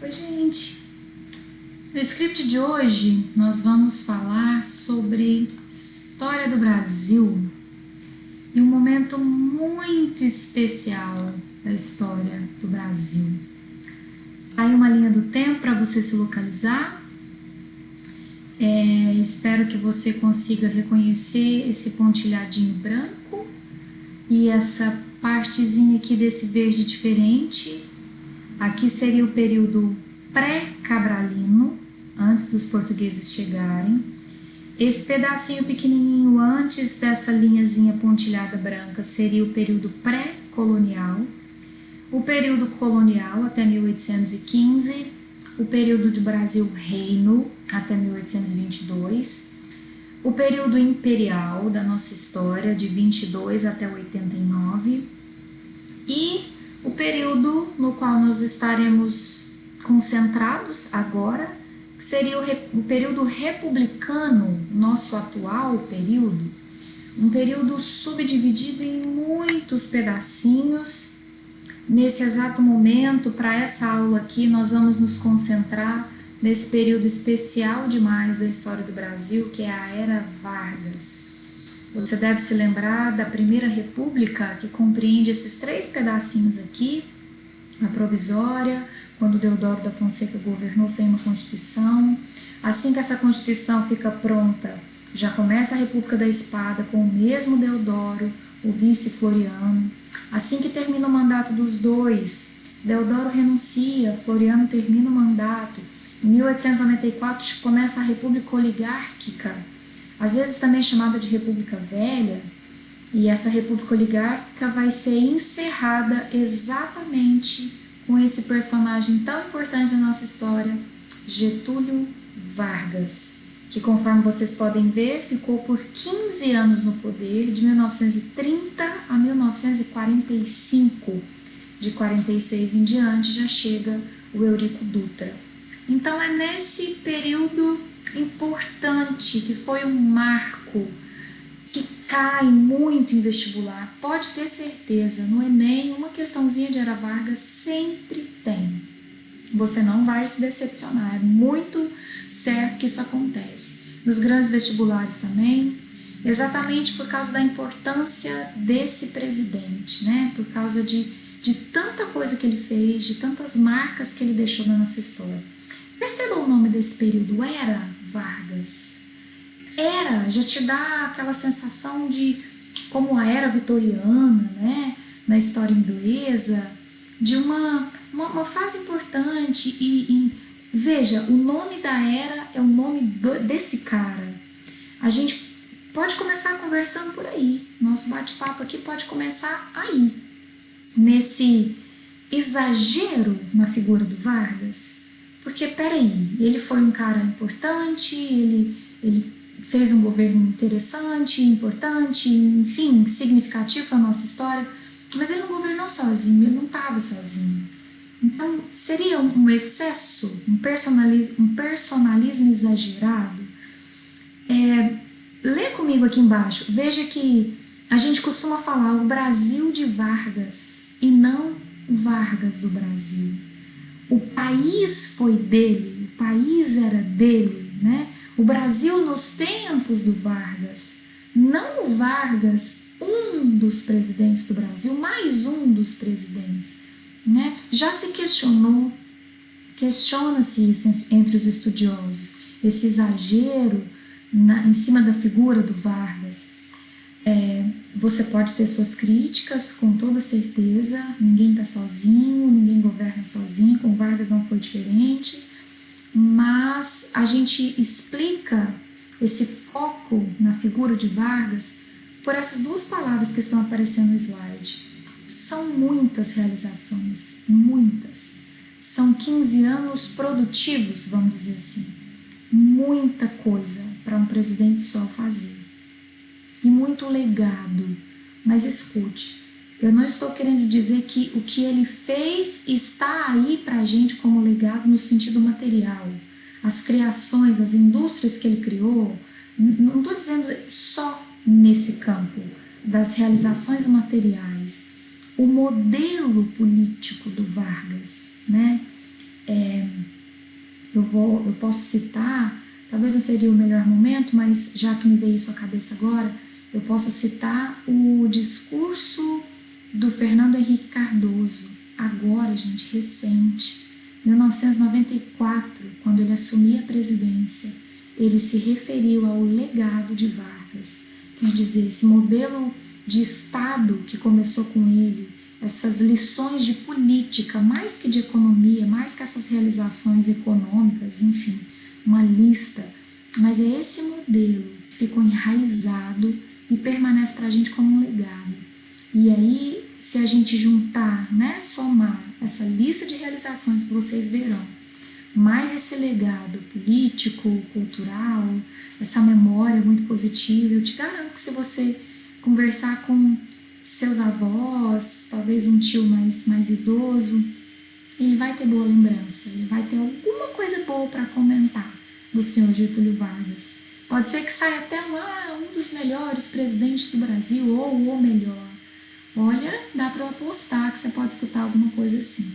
Oi, gente! No script de hoje nós vamos falar sobre história do Brasil e um momento muito especial da história do Brasil. Aí uma linha do tempo para você se localizar. Espero que você consiga reconhecer esse pontilhadinho branco e essa partezinha aqui desse verde diferente. Aqui seria o período pré-cabralino, antes dos portugueses chegarem. Esse pedacinho pequenininho antes dessa linhazinha pontilhada branca seria o período pré-colonial. O período colonial até 1815, o período de Brasil Reino até 1822, o período imperial da nossa história de 22 até 89 e o período no qual nós estaremos concentrados agora, que seria o período republicano, nosso atual período, um período subdividido em muitos pedacinhos. Nesse exato momento, para essa aula aqui, nós vamos nos concentrar nesse período especial demais da história do Brasil, que é a Era Vargas. Você deve se lembrar da Primeira República, que compreende esses três pedacinhos aqui, a provisória, quando Deodoro da Fonseca governou sem uma Constituição. Assim que essa Constituição fica pronta, já começa a República da Espada com o mesmo Deodoro, o vice Floriano. Assim que termina o mandato dos dois, Deodoro renuncia, Floriano termina o mandato. Em 1894 começa a República Oligárquica, às vezes também chamada de República Velha, e essa República Oligárquica vai ser encerrada exatamente com esse personagem tão importante da nossa história, Getúlio Vargas, que, conforme vocês podem ver, ficou por 15 anos no poder, de 1930 a 1945. De 46 em diante já chega o Eurico Dutra. Então é nesse período importante, que foi um marco, que cai muito em vestibular, pode ter certeza, no Enem, uma questãozinha de Era Vargas sempre tem. Você não vai se decepcionar, é muito certo que isso acontece. Nos grandes vestibulares também, exatamente por causa da importância desse presidente, né? Por causa de tanta coisa que ele fez, de tantas marcas que ele deixou na nossa história. Perceba o nome desse período, Era Vargas. Era já te dá aquela sensação de como a era vitoriana, né, na história inglesa, de uma fase importante e veja, o nome da era é o nome desse cara. A gente pode começar conversando por aí, nosso bate-papo aqui pode começar aí, nesse exagero na figura do Vargas, porque peraí, ele foi um cara importante, ele fez um governo interessante, importante, enfim, significativo para a nossa história, mas ele não governou sozinho, ele não estava sozinho. Então, seria um excesso, um personalismo exagerado. Lê comigo aqui embaixo, veja que a gente costuma falar o Brasil de Vargas e não o Vargas do Brasil. O país foi dele, o país era dele, né? O Brasil nos tempos do Vargas, não o Vargas, um dos presidentes do Brasil, mais um dos presidentes, né? Já se questiona-se isso entre os estudiosos, esse exagero em cima da figura do Vargas. Você pode ter suas críticas, com toda certeza, ninguém está sozinho, ninguém governa sozinho, com Vargas não foi diferente, mas a gente explica esse foco na figura de Vargas por essas duas palavras que estão aparecendo no slide. São muitas realizações, muitas. São 15 anos produtivos, vamos dizer assim. Muita coisa para um presidente só fazer. E muito legado. Mas escute, eu não estou querendo dizer que o que ele fez está aí para a gente como legado no sentido material. As criações, as indústrias que ele criou, não estou dizendo só nesse campo das realizações materiais. O modelo político do Vargas, né? eu posso citar, talvez não seria o melhor momento, mas já que me veio isso à cabeça agora, eu posso citar o discurso do Fernando Henrique Cardoso, agora, gente, recente, 1994, quando ele assumia a presidência. Ele se referiu ao legado de Vargas, quer dizer, esse modelo de Estado que começou com ele, essas lições de política, mais que de economia, mais que essas realizações econômicas, enfim, uma lista, mas é esse modelo que ficou enraizado e permanece para a gente como um legado. E aí, se a gente juntar, né, somar essa lista de realizações que vocês verão, mais esse legado político, cultural, essa memória muito positiva, eu te garanto que se você conversar com seus avós, talvez um tio mais idoso, ele vai ter boa lembrança, ele vai ter alguma coisa boa para comentar do senhor Getúlio Vargas. Pode ser que saia até lá um dos melhores presidentes do Brasil, ou o melhor. Olha, dá para apostar que você pode escutar alguma coisa assim.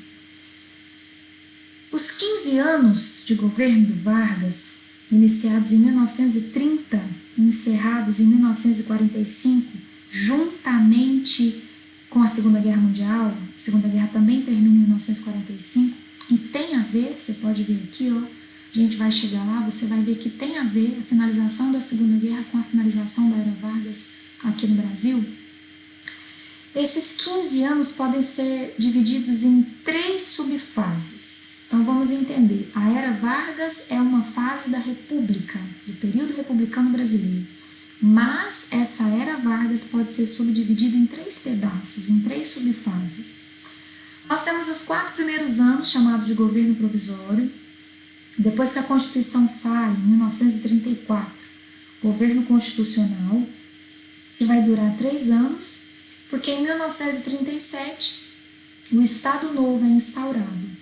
Os 15 anos de governo do Vargas, iniciados em 1930 e encerrados em 1945, juntamente com a Segunda Guerra Mundial, a Segunda Guerra também termina em 1945, e tem a ver, você pode ver aqui, ó, a gente vai chegar lá, você vai ver que tem a ver a finalização da Segunda Guerra com a finalização da Era Vargas aqui no Brasil. Esses 15 anos podem ser divididos em 3 subfases. Então vamos entender, a Era Vargas é uma fase da República, do período republicano brasileiro, mas essa Era Vargas pode ser subdividida em 3 pedaços, em 3 subfases. Nós temos os 4 primeiros anos, chamados de governo provisório, depois que a Constituição sai, em 1934, governo constitucional, que vai durar 3 anos, porque em 1937 o Estado Novo é instaurado.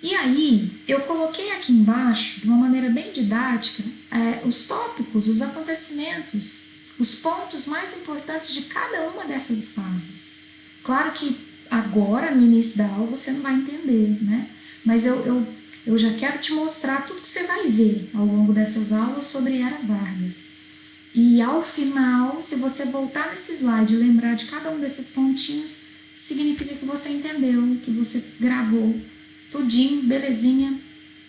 E aí, eu coloquei aqui embaixo, de uma maneira bem didática, os tópicos, os acontecimentos, os pontos mais importantes de cada uma dessas fases. Claro que agora, no início da aula, você não vai entender, né? Mas eu já quero te mostrar tudo que você vai ver ao longo dessas aulas sobre Era Vargas. E ao final, se você voltar nesse slide e lembrar de cada um desses pontinhos, significa que você entendeu, que você gravou tudinho, belezinha.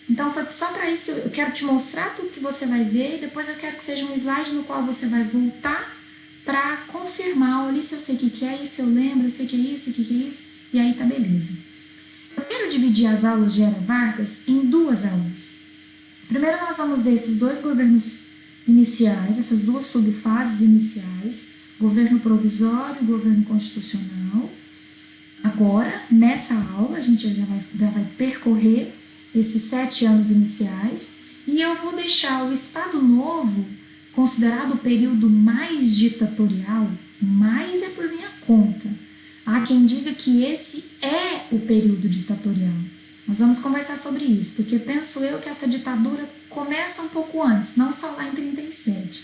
Então foi só para isso que eu quero te mostrar tudo que você vai ver e depois eu quero que seja um slide no qual você vai voltar para confirmar, olha, se eu sei o que é isso, eu lembro, eu sei o que é isso, o que é isso, e aí tá beleza. Eu quero dividir as aulas de Era Vargas em 2 aulas. Primeiro nós vamos ver esses 2 governos iniciais, essas 2 subfases iniciais, governo provisório e governo constitucional. Agora, nessa aula, a gente já vai percorrer esses 7 anos iniciais e eu vou deixar o Estado Novo considerado o período mais ditatorial, mas é por minha conta. Há quem diga que esse é o período ditatorial. Nós vamos conversar sobre isso, porque penso eu que essa ditadura começa um pouco antes, não só lá em 37.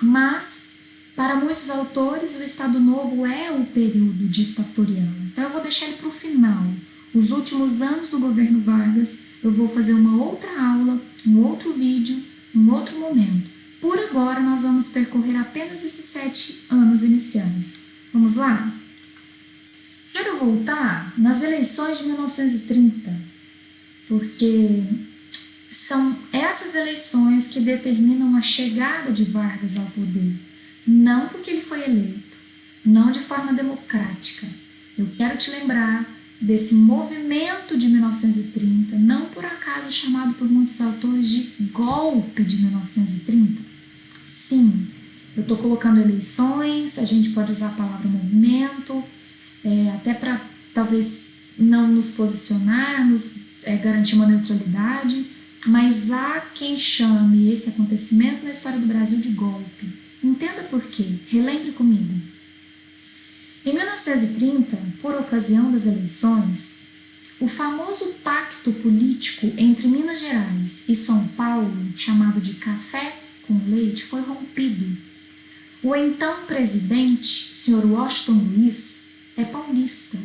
Mas, para muitos autores, o Estado Novo é o período ditatorial. Então, eu vou deixar ele para o final. Os últimos anos do governo Vargas, eu vou fazer uma outra aula, um outro vídeo, um outro momento. Por agora, nós vamos percorrer apenas esses 7 anos iniciais. Vamos lá? Quero voltar nas eleições de 1930, porque são essas eleições que determinam a chegada de Vargas ao poder. Não porque ele foi eleito, não de forma democrática. Eu quero te lembrar desse movimento de 1930, não por acaso chamado por muitos autores de golpe de 1930. Sim, eu estou colocando eleições, a gente pode usar a palavra movimento, até para talvez não nos posicionarmos, garantir uma neutralidade, mas há quem chame esse acontecimento na história do Brasil de golpe. Entenda por quê, relembre comigo. Em 1930, por ocasião das eleições, o famoso pacto político entre Minas Gerais e São Paulo, chamado de Café com Leite, foi rompido. O então presidente, Sr. Washington Luiz, é paulista.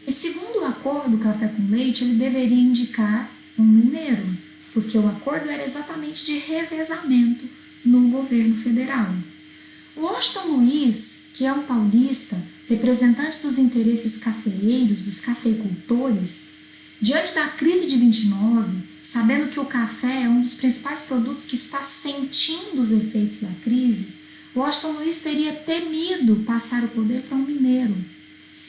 E segundo o acordo Café com Leite, ele deveria indicar um mineiro, porque o acordo era exatamente de revezamento no governo federal. Washington Luiz, que é um paulista, representante dos interesses cafeeiros, dos cafeicultores, diante da crise de 29, sabendo que o café é um dos principais produtos que está sentindo os efeitos da crise, Washington Luiz teria temido passar o poder para um mineiro.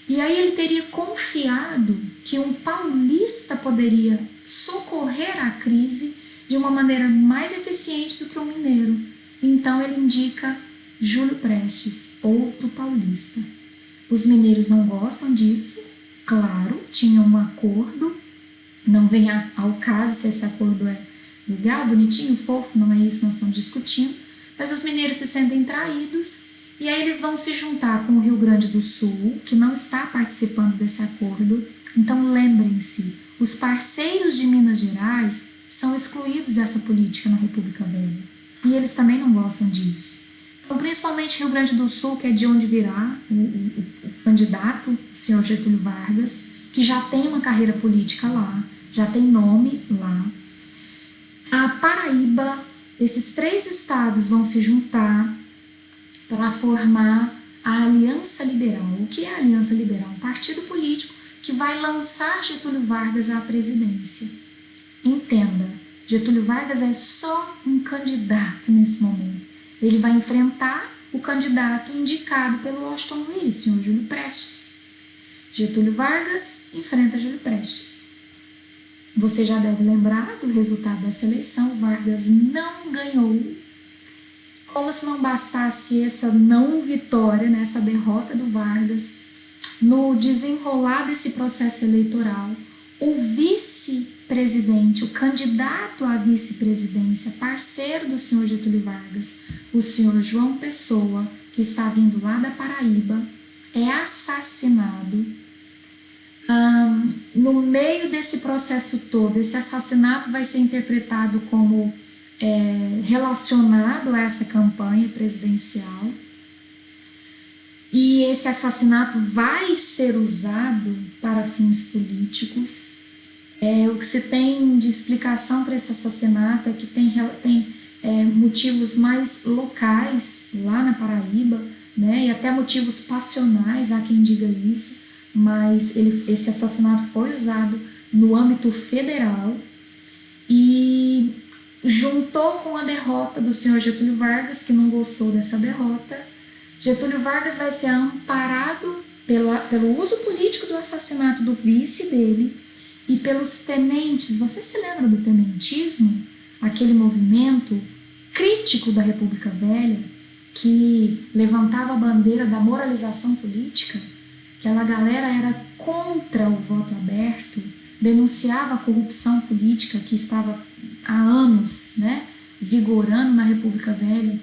E aí ele teria confiado que um paulista poderia socorrer a crise de uma maneira mais eficiente do que um mineiro. Então ele indica Júlio Prestes, outro paulista. Os mineiros não gostam disso, claro, tinham um acordo, não vem ao caso se esse acordo é legal, bonitinho, fofo, não é isso que nós estamos discutindo, mas os mineiros se sentem traídos e aí eles vão se juntar com o Rio Grande do Sul, que não está participando desse acordo. Então lembrem-se, os parceiros de Minas Gerais são excluídos dessa política na República Velha e eles também não gostam disso. Então, principalmente Rio Grande do Sul, que é de onde virá o candidato, o senhor Getúlio Vargas, que já tem uma carreira política lá, já tem nome lá. A Paraíba, esses 3 estados vão se juntar para formar a Aliança Liberal. O que é a Aliança Liberal? Um partido político que vai lançar Getúlio Vargas à presidência. Entenda, Getúlio Vargas é só um candidato nesse momento. Ele vai enfrentar o candidato indicado pelo Washington Luiz, o senhor Júlio Prestes. Getúlio Vargas enfrenta Júlio Prestes. Você já deve lembrar do resultado dessa eleição. Vargas não ganhou. Como se não bastasse essa não vitória, né, essa derrota do Vargas, no desenrolar desse processo eleitoral, o vice-presidente, o candidato à vice-presidência, parceiro do senhor Getúlio Vargas, o senhor João Pessoa, que está vindo lá da Paraíba, é assassinado. No meio desse processo todo, esse assassinato vai ser interpretado como relacionado a essa campanha presidencial. E esse assassinato vai ser usado para fins políticos. O que se tem de explicação para esse assassinato é que tem motivos mais locais lá na Paraíba, né, e até motivos passionais, há quem diga isso, mas esse assassinato foi usado no âmbito federal e juntou com a derrota do senhor Getúlio Vargas, que não gostou dessa derrota. Getúlio Vargas vai ser amparado pelo uso político do assassinato do vice dele e pelos tenentes. Você se lembra do tenentismo? Aquele movimento crítico da República Velha que levantava a bandeira da moralização política. Aquela galera era contra o voto aberto, denunciava a corrupção política que estava há anos, né, vigorando na República Velha.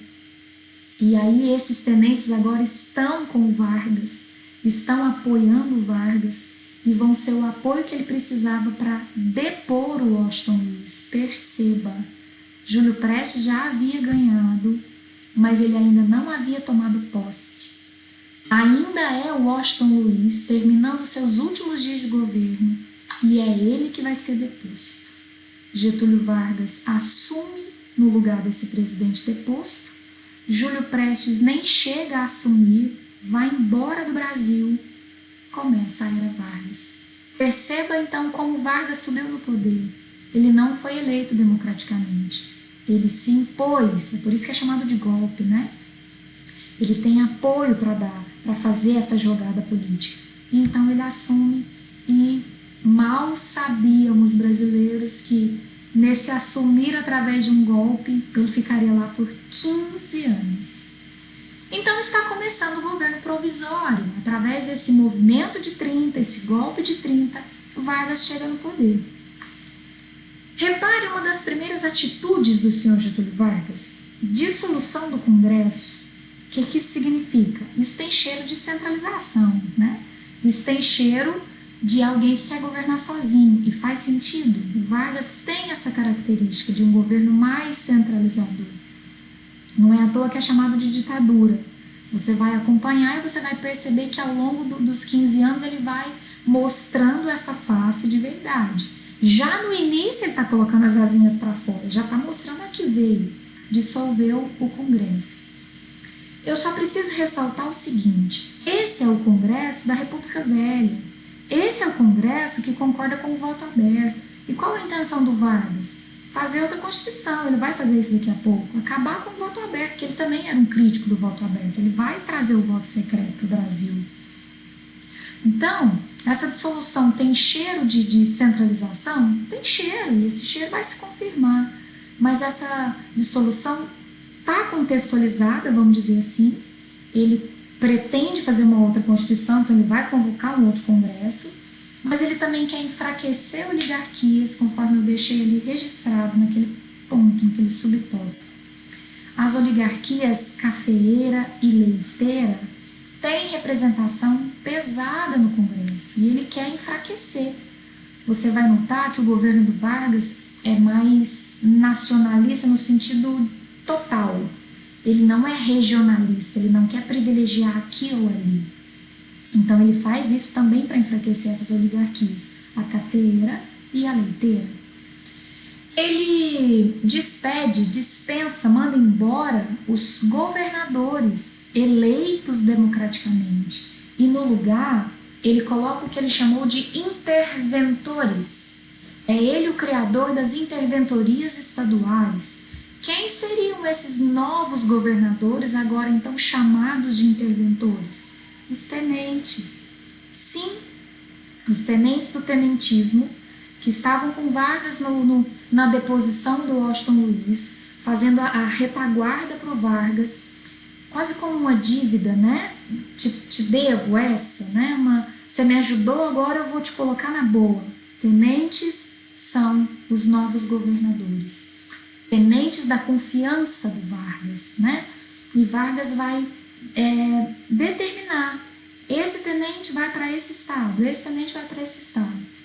E aí esses tenentes agora estão com o Vargas, estão apoiando o Vargas e vão ser o apoio que ele precisava para depor o Washington Luiz. Perceba, Júlio Prestes já havia ganhado, mas ele ainda não havia tomado posse. Ainda é o Washington Luiz terminando seus últimos dias de governo e é ele que vai ser deposto. Getúlio Vargas assume no lugar desse presidente deposto. Júlio Prestes nem chega a assumir, vai embora do Brasil, começa a era Vargas. Perceba então como Vargas subiu no poder. Ele não foi eleito democraticamente, ele se impôs, é por isso que é chamado de golpe, né? Ele tem apoio para dar, para fazer essa jogada política. Então ele assume e mal sabíamos brasileiros que nesse assumir através de um golpe, ele ficaria lá por 15 anos. Então está começando o governo provisório. Através desse movimento de 30, esse golpe de 30, Vargas chega no poder. Repare uma das primeiras atitudes do senhor Getúlio Vargas. Dissolução do Congresso. O que isso significa? Isso tem cheiro de centralização, né? Isso tem cheiro de alguém que quer governar sozinho, e faz sentido. O Vargas tem essa característica de um governo mais centralizador. Não é à toa que é chamado de ditadura. Você vai acompanhar e você vai perceber que ao longo dos 15 anos ele vai mostrando essa face de verdade. Já no início ele está colocando as asinhas para fora, já está mostrando a que veio, dissolveu o Congresso. Eu só preciso ressaltar o seguinte: esse é o Congresso da República Velha, esse é o Congresso que concorda com o voto aberto. E qual a intenção do Vargas? Fazer outra Constituição, ele vai fazer isso daqui a pouco, acabar com o voto aberto, porque ele também era um crítico do voto aberto, ele vai trazer o voto secreto para o Brasil. Então, essa dissolução tem cheiro de centralização? Tem cheiro, e esse cheiro vai se confirmar. Mas essa dissolução está contextualizada, vamos dizer assim. Ele pretende fazer uma outra Constituição, então ele vai convocar um outro Congresso, mas ele também quer enfraquecer oligarquias, conforme eu deixei ali registrado naquele ponto, naquele subtópico. As oligarquias cafeeira e leiteira têm representação pesada no Congresso e ele quer enfraquecer. Você vai notar que o governo do Vargas é mais nacionalista no sentido total. Ele não é regionalista, ele não quer privilegiar aqui ou ali. Então ele faz isso também para enfraquecer essas oligarquias, a cafeeira e a leiteira. Ele dispensa, manda embora os governadores eleitos democraticamente. E no lugar, ele coloca o que ele chamou de interventores. É ele o criador das interventorias estaduais. Quem seriam esses novos governadores, agora então chamados de interventores? Os tenentes. Sim, os tenentes do tenentismo, que estavam com Vargas na deposição do Washington Luiz, fazendo a retaguarda para o Vargas, quase como uma dívida, né? Te devo essa, né? Você me ajudou, agora eu vou te colocar na boa. Tenentes são os novos governadores, tenentes da confiança do Vargas, né? E Vargas vai determinar: esse tenente vai para esse estado, esse tenente vai para esse estado.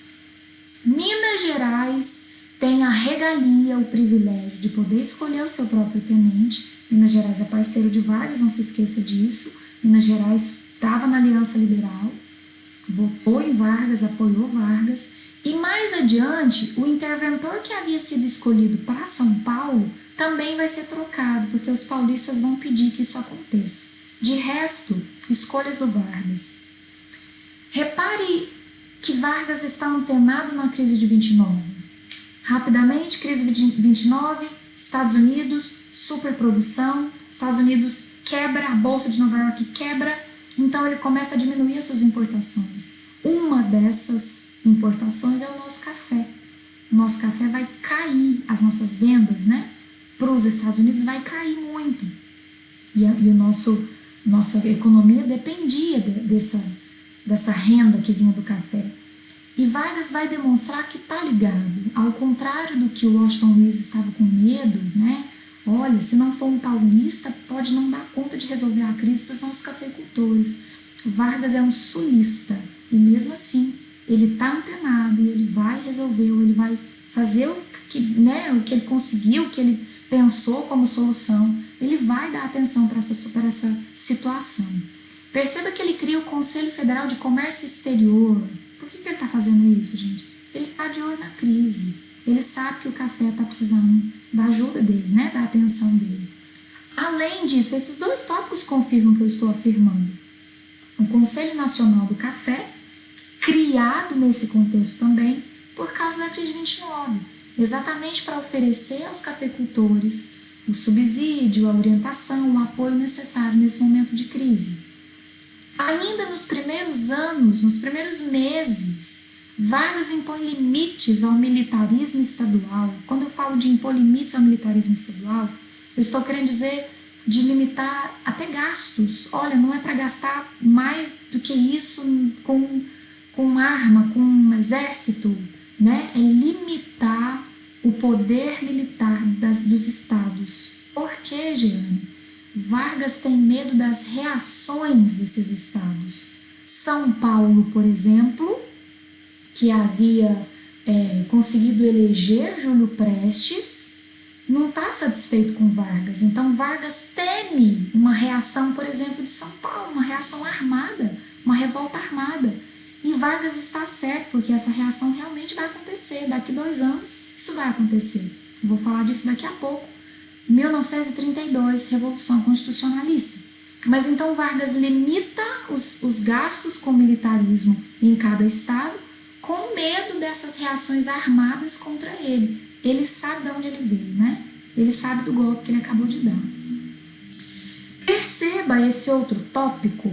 Minas Gerais tem a regalia, o privilégio de poder escolher o seu próprio tenente. Minas Gerais é parceiro de Vargas, não se esqueça disso. Minas Gerais estava na Aliança Liberal, votou em Vargas, apoiou Vargas. E mais adiante, o interventor que havia sido escolhido para São Paulo também vai ser trocado, porque os paulistas vão pedir que isso aconteça. De resto, escolhas do Vargas. Repare que Vargas está antenado na crise de 29. Rapidamente, crise de 29, Estados Unidos, superprodução, Estados Unidos quebra, a Bolsa de Nova York quebra, então ele começa a diminuir as suas importações. Uma dessas importações é o nosso café. O nosso café vai cair, as nossas vendas, né, para os Estados Unidos vai cair muito. E nossa economia dependia dessa renda que vinha do café. E Vargas vai demonstrar que está ligado. Ao contrário do que o Washington Luiz estava com medo, né? Olha, se não for um paulista, pode não dar conta de resolver a crise para os nossos cafeicultores. Vargas é um sulista e mesmo assim ele está antenado e ele vai resolver, ou ele vai fazer o que ele conseguiu, o que ele pensou como solução. Ele vai dar atenção para essa situação. Perceba que ele cria o Conselho Federal de Comércio Exterior. Por que ele está fazendo isso, gente? Ele está de olho na crise. Ele sabe que o café está precisando da ajuda dele, né? Da atenção dele. Além disso, esses dois tópicos confirmam o que eu estou afirmando. O Conselho Nacional do Café, criado nesse contexto também, por causa da crise de 29. Exatamente para oferecer aos cafeicultores o subsídio, a orientação, o apoio necessário nesse momento de crise. Ainda nos primeiros anos, nos primeiros meses, Vargas impõe limites ao militarismo estadual. Quando eu falo de impor limites ao militarismo estadual, eu estou querendo dizer de limitar até gastos. Olha, não é para gastar mais do que isso com arma, com um exército, né? É limitar o poder militar dos estados. Por que, Jeane? Vargas tem medo das reações desses estados. São Paulo, por exemplo, que havia conseguido eleger Júlio Prestes, não está satisfeito com Vargas. Então Vargas teme uma reação, por exemplo, de São Paulo, uma reação armada, uma revolta armada. E Vargas está certo, porque essa reação realmente vai acontecer. Daqui 2 anos, isso vai acontecer. Eu vou falar disso daqui a pouco. 1932, Revolução Constitucionalista. Mas então Vargas limita os gastos com militarismo em cada estado com medo dessas reações armadas contra ele. Ele sabe de onde ele veio, né? Ele sabe do golpe que ele acabou de dar. Perceba esse outro tópico.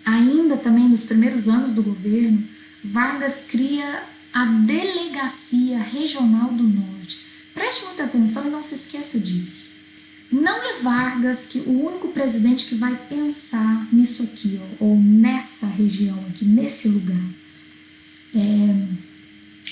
Ainda também nos primeiros anos do governo, Vargas cria a Delegacia Regional do Norte. Preste muita atenção e não se esqueça disso. Não é Vargas o único presidente que vai pensar nisso aqui, ou nessa região aqui, nesse lugar.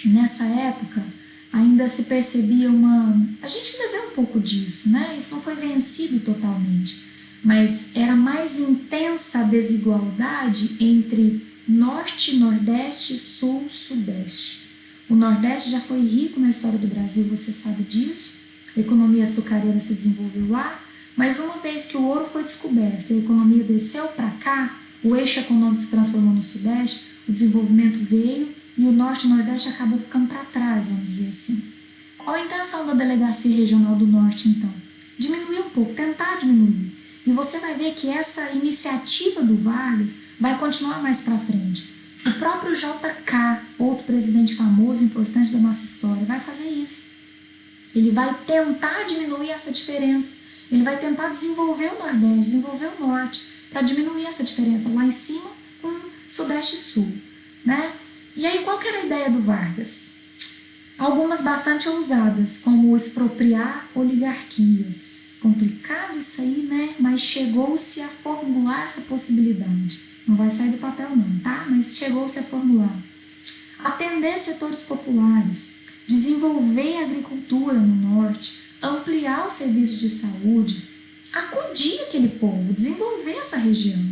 Nessa época, ainda se percebia a gente ainda vê um pouco disso, né? Isso não foi vencido totalmente, mas era mais intensa a desigualdade entre Norte, Nordeste, Sul, Sudeste. O Nordeste já foi rico na história do Brasil, você sabe disso. A economia açucareira se desenvolveu lá, mas uma vez que o ouro foi descoberto e a economia desceu para cá, o eixo econômico se transformou no Sudeste, o desenvolvimento veio e o Norte e o Nordeste acabou ficando para trás, vamos dizer assim. Qual a intenção da Delegacia Regional do Norte, então? Diminuir um pouco, tentar diminuir. E você vai ver que essa iniciativa do Vargas vai continuar mais para frente. O próprio JK, outro presidente famoso, importante da nossa história, vai fazer isso. Ele vai tentar diminuir essa diferença. Ele vai tentar desenvolver o Nordeste, desenvolver o Norte, para diminuir essa diferença lá em cima com Sudeste e Sul, né? E aí, qual que era a ideia do Vargas? Algumas bastante ousadas, como expropriar oligarquias. Complicado isso aí, né? Mas chegou-se a formular essa possibilidade. Não vai sair do papel não, tá? Mas chegou-se a formular. Atender setores populares, desenvolver a agricultura no Norte, ampliar os serviços de saúde, acudir aquele povo, desenvolver essa região.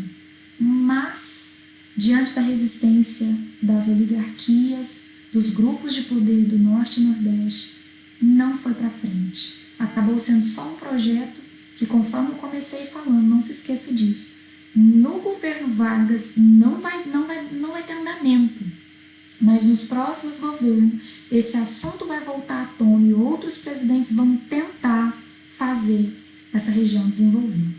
Mas, diante da resistência das oligarquias, dos grupos de poder do Norte e Nordeste, não foi para frente. Acabou sendo só um projeto que, conforme eu comecei falando, não se esqueça disso, no governo Vargas não vai ter andamento, mas nos próximos governos esse assunto vai voltar à tona e outros presidentes vão tentar fazer essa região desenvolver.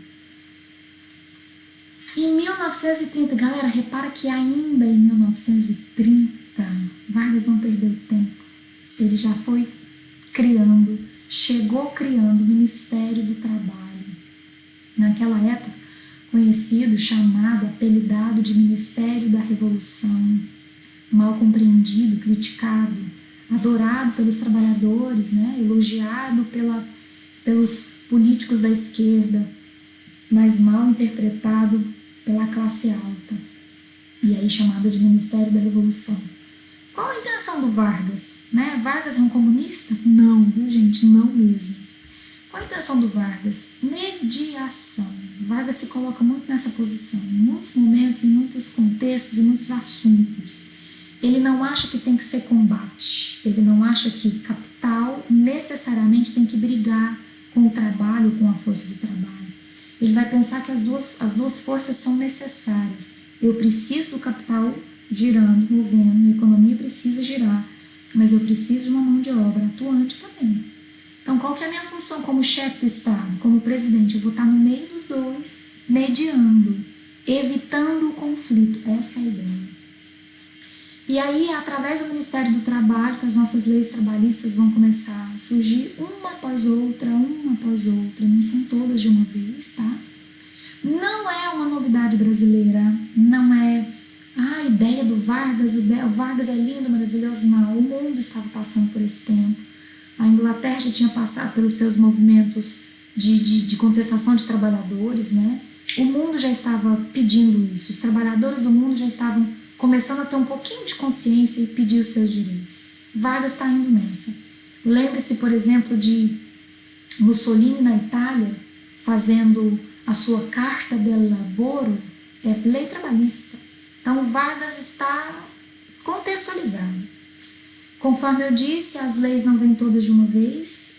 Em 1930, galera, repara que ainda em 1930, Vargas não perdeu tempo. Ele já foi chegou criando o Ministério do Trabalho. Naquela época, conhecido, chamado, apelidado de Ministério da Revolução, mal compreendido, criticado, adorado pelos trabalhadores, né? Elogiado pelos políticos da esquerda, mas mal interpretado pela classe alta, e aí chamado de Ministério da Revolução. Qual a intenção do Vargas? Né? Vargas é um comunista? Não, viu gente? Não mesmo. Qual a intenção do Vargas? Mediação. Vargas se coloca muito nessa posição, em muitos momentos, em muitos contextos, em muitos assuntos. Ele não acha que tem que ser combate, ele não acha que capital necessariamente tem que brigar com o trabalho, com a força do trabalho. Ele vai pensar que as duas forças são necessárias. Eu preciso do capital girando, movendo, a economia precisa girar, mas eu preciso de uma mão de obra atuante também. Então, qual que é a minha função como chefe do Estado, como presidente? Eu vou estar no meio dos dois, mediando, evitando o conflito. Essa é a ideia. E aí, através do Ministério do Trabalho, que as nossas leis trabalhistas vão começar a surgir uma após outra, não são todas de uma vez, tá? Não é uma novidade brasileira, não é a ideia do Vargas, o Vargas é lindo, maravilhoso, não. O mundo estava passando por esse tempo. A Inglaterra já tinha passado pelos seus movimentos de contestação de trabalhadores, né? O mundo já estava pedindo isso, os trabalhadores do mundo já estavam começando a ter um pouquinho de consciência e pedir os seus direitos. Vargas está indo nessa. Lembre-se, por exemplo, de Mussolini na Itália, fazendo a sua Carta del Lavoro, lei trabalhista. Então, Vargas está contextualizado. Conforme eu disse, as leis não vêm todas de uma vez,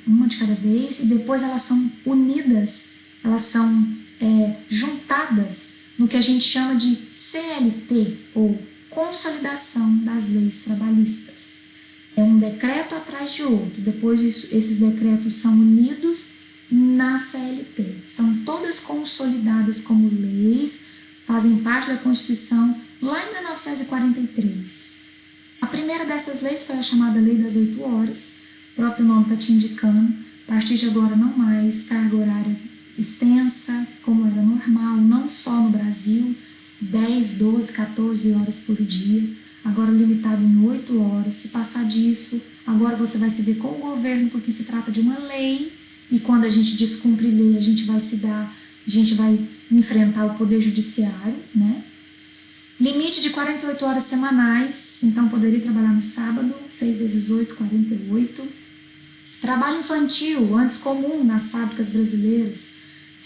uma de cada vez, e depois elas são unidas, elas são juntadas no que a gente chama de CLT, ou Consolidação das Leis Trabalhistas. É um decreto atrás de outro, depois esses decretos são unidos na CLT. São todas consolidadas como leis, fazem parte da Constituição lá em 1943. A primeira dessas leis foi a chamada Lei das 8 Horas, o próprio nome está te indicando, a partir de agora não mais carga horária extensa, como era normal, não só no Brasil, 10, 12, 14 horas por dia, agora limitado em 8 horas. Se passar disso, agora você vai se ver com o governo, porque se trata de uma lei, e quando a gente descumpre lei, a gente vai enfrentar o Poder Judiciário, né? Limite de 48 horas semanais, então poderia trabalhar no sábado, 6 vezes 8, 48. Trabalho infantil, antes comum nas fábricas brasileiras,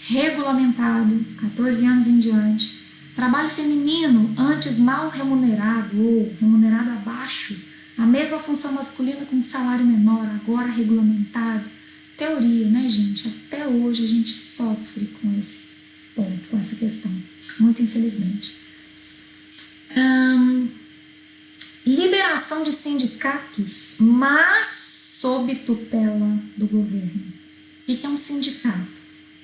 regulamentado, 14 anos em diante. Trabalho feminino, antes mal remunerado ou remunerado abaixo, a mesma função masculina com salário menor, agora regulamentado. Teoria, né, gente? Até hoje a gente sofre com esse ponto, com essa questão, muito infelizmente. Liberação de sindicatos, mas sob tutela do governo. O que é um sindicato?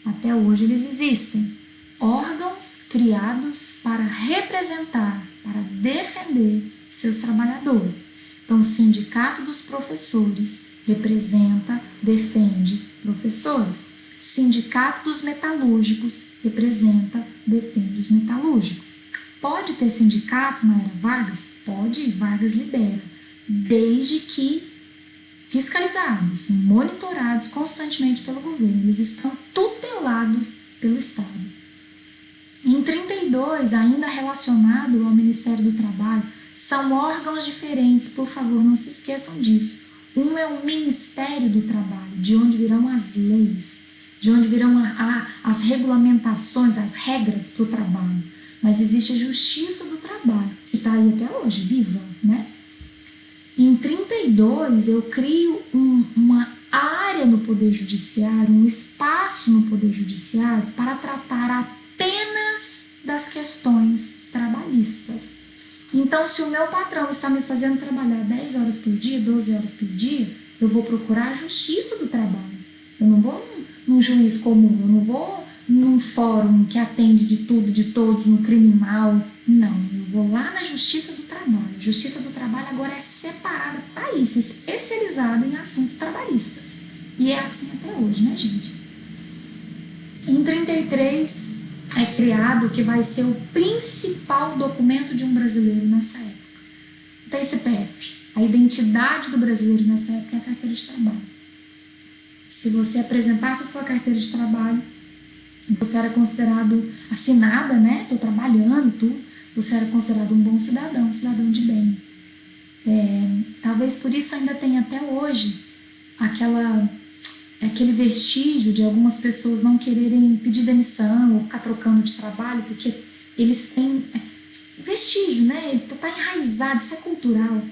Até hoje eles existem. Órgãos criados para representar, para defender seus trabalhadores. Então, o Sindicato dos Professores representa, defende professores. Sindicato dos Metalúrgicos representa, defende os metalúrgicos. Pode ter sindicato na era Vargas? Pode, Vargas libera, desde que fiscalizados, monitorados constantemente pelo governo. Eles estão tutelados pelo Estado. Em 32, ainda relacionado ao Ministério do Trabalho, são órgãos diferentes, por favor, não se esqueçam disso. Um é o Ministério do Trabalho, de onde virão as leis, de onde virão as regulamentações, as regras para o trabalho. Mas existe a Justiça do Trabalho, que está aí até hoje, viva, né? Em 32, eu crio uma área no Poder Judiciário, um espaço no Poder Judiciário para tratar apenas das questões trabalhistas. Então, se o meu patrão está me fazendo trabalhar 10 horas por dia, 12 horas por dia, eu vou procurar a Justiça do Trabalho. Eu não vou num juiz comum, eu não vou num fórum que atende de tudo, de todos, no criminal. Não, eu vou lá na Justiça do Trabalho. A Justiça do Trabalho agora é separada para isso, especializada em assuntos trabalhistas. E é assim até hoje, né, gente? Em 33 é criado o que vai ser o principal documento de um brasileiro nessa época. Tem CPF. A identidade do brasileiro nessa época é a carteira de trabalho. Se você apresentasse a sua carteira de trabalho, você era considerado assinada, né? Estou trabalhando e tudo. Você era considerado um bom cidadão, um cidadão de bem. Talvez por isso ainda tenha até hoje aquele vestígio de algumas pessoas não quererem pedir demissão ou ficar trocando de trabalho, porque eles têm vestígio, né? Está enraizado, isso é cultural.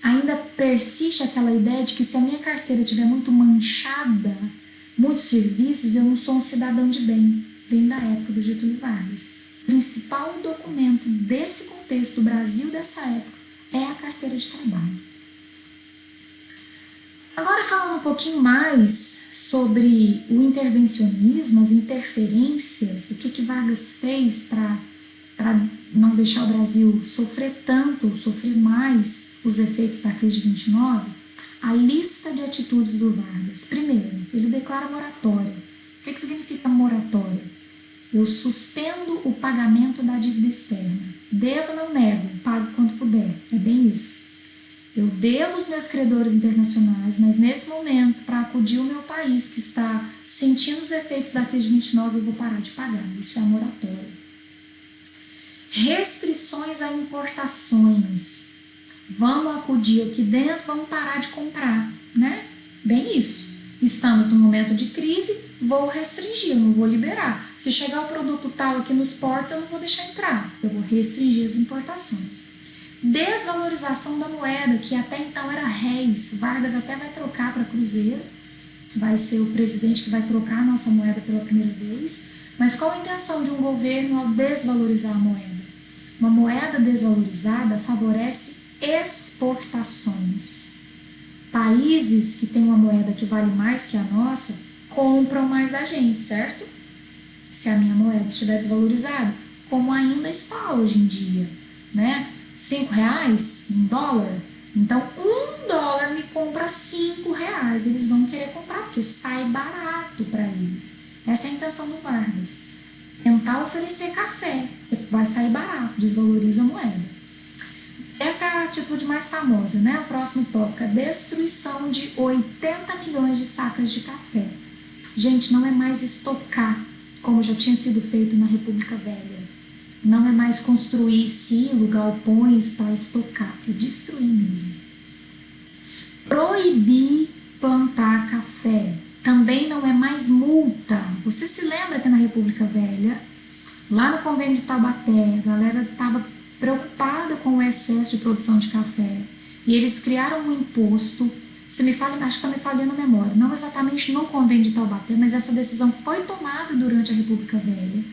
Ainda persiste aquela ideia de que se a minha carteira estiver muito manchada, muitos serviços, eu não sou um cidadão de bem. Vem da época do Getúlio Vargas. O principal documento desse contexto do Brasil dessa época é a carteira de trabalho. Agora, falando um pouquinho mais sobre o intervencionismo, as interferências, o que Vargas fez para não deixar o Brasil sofrer tanto, sofrer mais os efeitos da crise de 29, a lista de atitudes do Vargas. Primeiro, ele declara moratória. O que significa moratória? Eu suspendo o pagamento da dívida externa. Devo, não nego, pago quanto puder. É bem isso. Eu devo os meus credores internacionais, mas nesse momento, para acudir o meu país que está sentindo os efeitos da crise de 29, eu vou parar de pagar. Isso é a moratória. Restrições a importações. Vamos acudir aqui dentro, vamos parar de comprar, né? Bem isso. Estamos num momento de crise, vou restringir, eu não vou liberar. Se chegar o produto tal aqui nos portos, eu não vou deixar entrar. Eu vou restringir as importações. Desvalorização da moeda, que até então era réis. Vargas até vai trocar para cruzeiro. Vai ser o presidente que vai trocar a nossa moeda pela primeira vez. Mas qual a intenção de um governo ao desvalorizar a moeda? Uma moeda desvalorizada favorece exportações. Países que têm uma moeda que vale mais que a nossa compram mais da gente, certo? Se a minha moeda estiver desvalorizada, como ainda está hoje em dia, né? R$5, $1. Então, $1 me compra R$5. Eles vão querer comprar porque sai barato para eles. Essa é a intenção do Vargas. Tentar oferecer café, vai sair barato, desvaloriza a moeda. Essa é a atitude mais famosa, né? O próximo tópico, a destruição de 80 milhões de sacas de café. Gente, não é mais estocar, como já tinha sido feito na República Velha. Não é mais construir silo, galpões para estocar, é destruir mesmo. Proibir plantar café. Também não é mais multa. Você se lembra que na República Velha, lá no convênio de Taubaté, a galera estava preocupada com o excesso de produção de café e eles criaram um imposto. Acho que está me falhando a memória, não exatamente no convênio de Taubaté, mas essa decisão foi tomada durante a República Velha.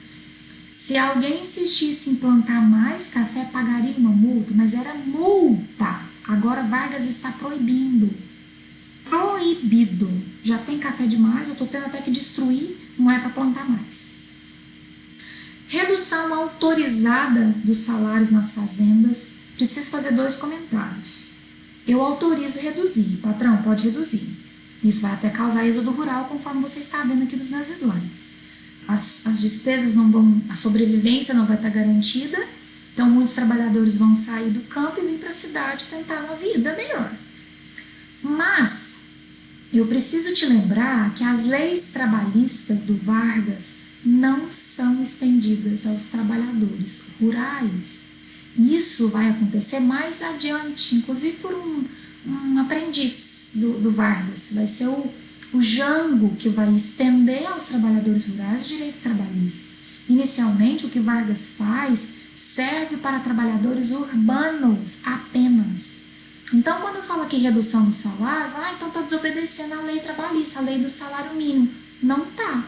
Se alguém insistisse em plantar mais café, pagaria uma multa, mas era multa. Agora Vargas está proibindo. Proibido. Já tem café demais, eu estou tendo até que destruir, não é para plantar mais. Redução autorizada dos salários nas fazendas. Preciso fazer 2 comentários. Eu autorizo reduzir, patrão, pode reduzir. Isso vai até causar êxodo rural, conforme você está vendo aqui nos meus slides. As despesas não vão, a sobrevivência não vai estar garantida, então muitos trabalhadores vão sair do campo e vir para a cidade tentar uma vida melhor. Mas eu preciso te lembrar que as leis trabalhistas do Vargas não são estendidas aos trabalhadores rurais. Isso vai acontecer mais adiante, inclusive por um aprendiz do Vargas. Vai ser o Jango que vai estender aos trabalhadores rurais os direitos trabalhistas. Inicialmente, o que Vargas faz serve para trabalhadores urbanos apenas. Então, quando eu falo aqui redução do salário, então está desobedecendo a lei trabalhista, a lei do salário mínimo. Não tá.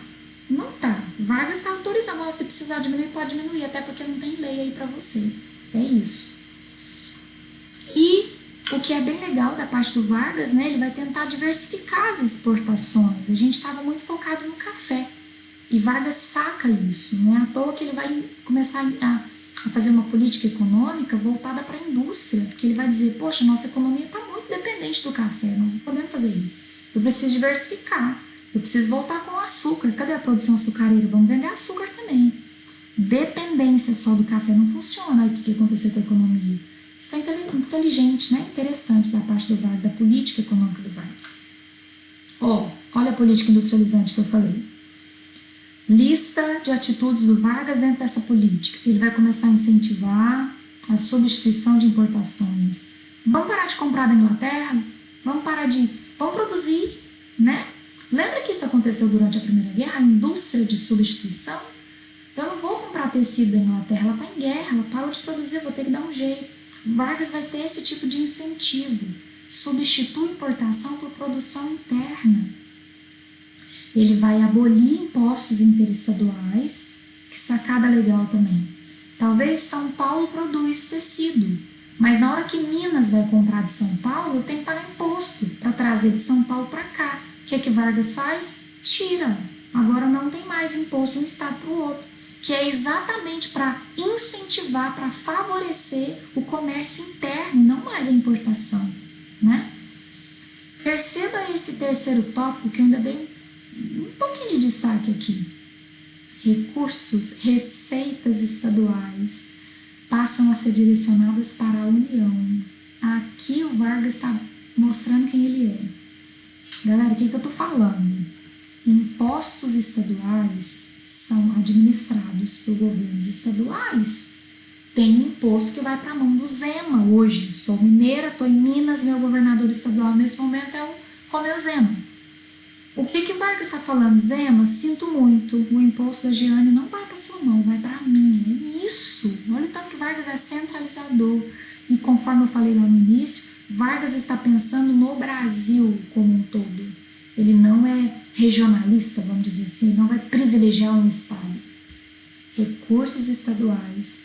Não tá. Vargas está autorizando. Se precisar diminuir, pode diminuir, até porque não tem lei aí para vocês. É isso. E o que é bem legal da parte do Vargas, né, ele vai tentar diversificar as exportações. A gente estava muito focado no café. E Vargas saca isso. Não é à toa que ele vai começar a fazer uma política econômica voltada para a indústria, porque ele vai dizer, poxa, nossa economia está muito dependente do café, nós não podemos fazer isso. Eu preciso diversificar, eu preciso voltar com o açúcar. Cadê a produção açucareira? Vamos vender açúcar também. Dependência só do café não funciona. Aí o que aconteceu com a economia? Isso foi inteligente, né? Interessante da parte do Vargas, da política econômica do Vargas. Olha a política industrializante que eu falei. Lista de atitudes do Vargas dentro dessa política. Ele vai começar a incentivar a substituição de importações. Vamos parar de comprar da Inglaterra? Vamos produzir, né? Lembra que isso aconteceu durante a Primeira Guerra? A indústria de substituição? Eu não vou comprar tecido da Inglaterra, ela está em guerra, ela parou de produzir, eu vou ter que dar um jeito. Vargas vai ter esse tipo de incentivo. Substitui importação por produção interna. Ele vai abolir impostos interestaduais, que sacada legal também. Talvez São Paulo produz tecido, mas na hora que Minas vai comprar de São Paulo, tem que pagar imposto para trazer de São Paulo para cá. O que Vargas faz? Tira. Agora não tem mais imposto de um estado para o outro, que é exatamente para incentivar, para favorecer o comércio interno, não mais a importação, né? Perceba esse terceiro tópico que eu ainda dei um pouquinho de destaque aqui. Recursos, receitas estaduais passam a ser direcionadas para a União. Aqui o Vargas está mostrando quem ele é. Galera, o que eu estou falando? Impostos estaduais são administrados por governos estaduais. Tem imposto que vai para a mão do Zema hoje. Sou mineira, estou em Minas, meu governador estadual nesse momento é o Romeu Zema. O que Vargas está falando? Zema, sinto muito, o imposto da Giane não vai para sua mão, vai para mim. É isso. Olha o tanto que Vargas é centralizador. E conforme eu falei lá no início, Vargas está pensando no Brasil como um todo. Ele não é regionalista, vamos dizer assim, não vai privilegiar um estado. recursos estaduais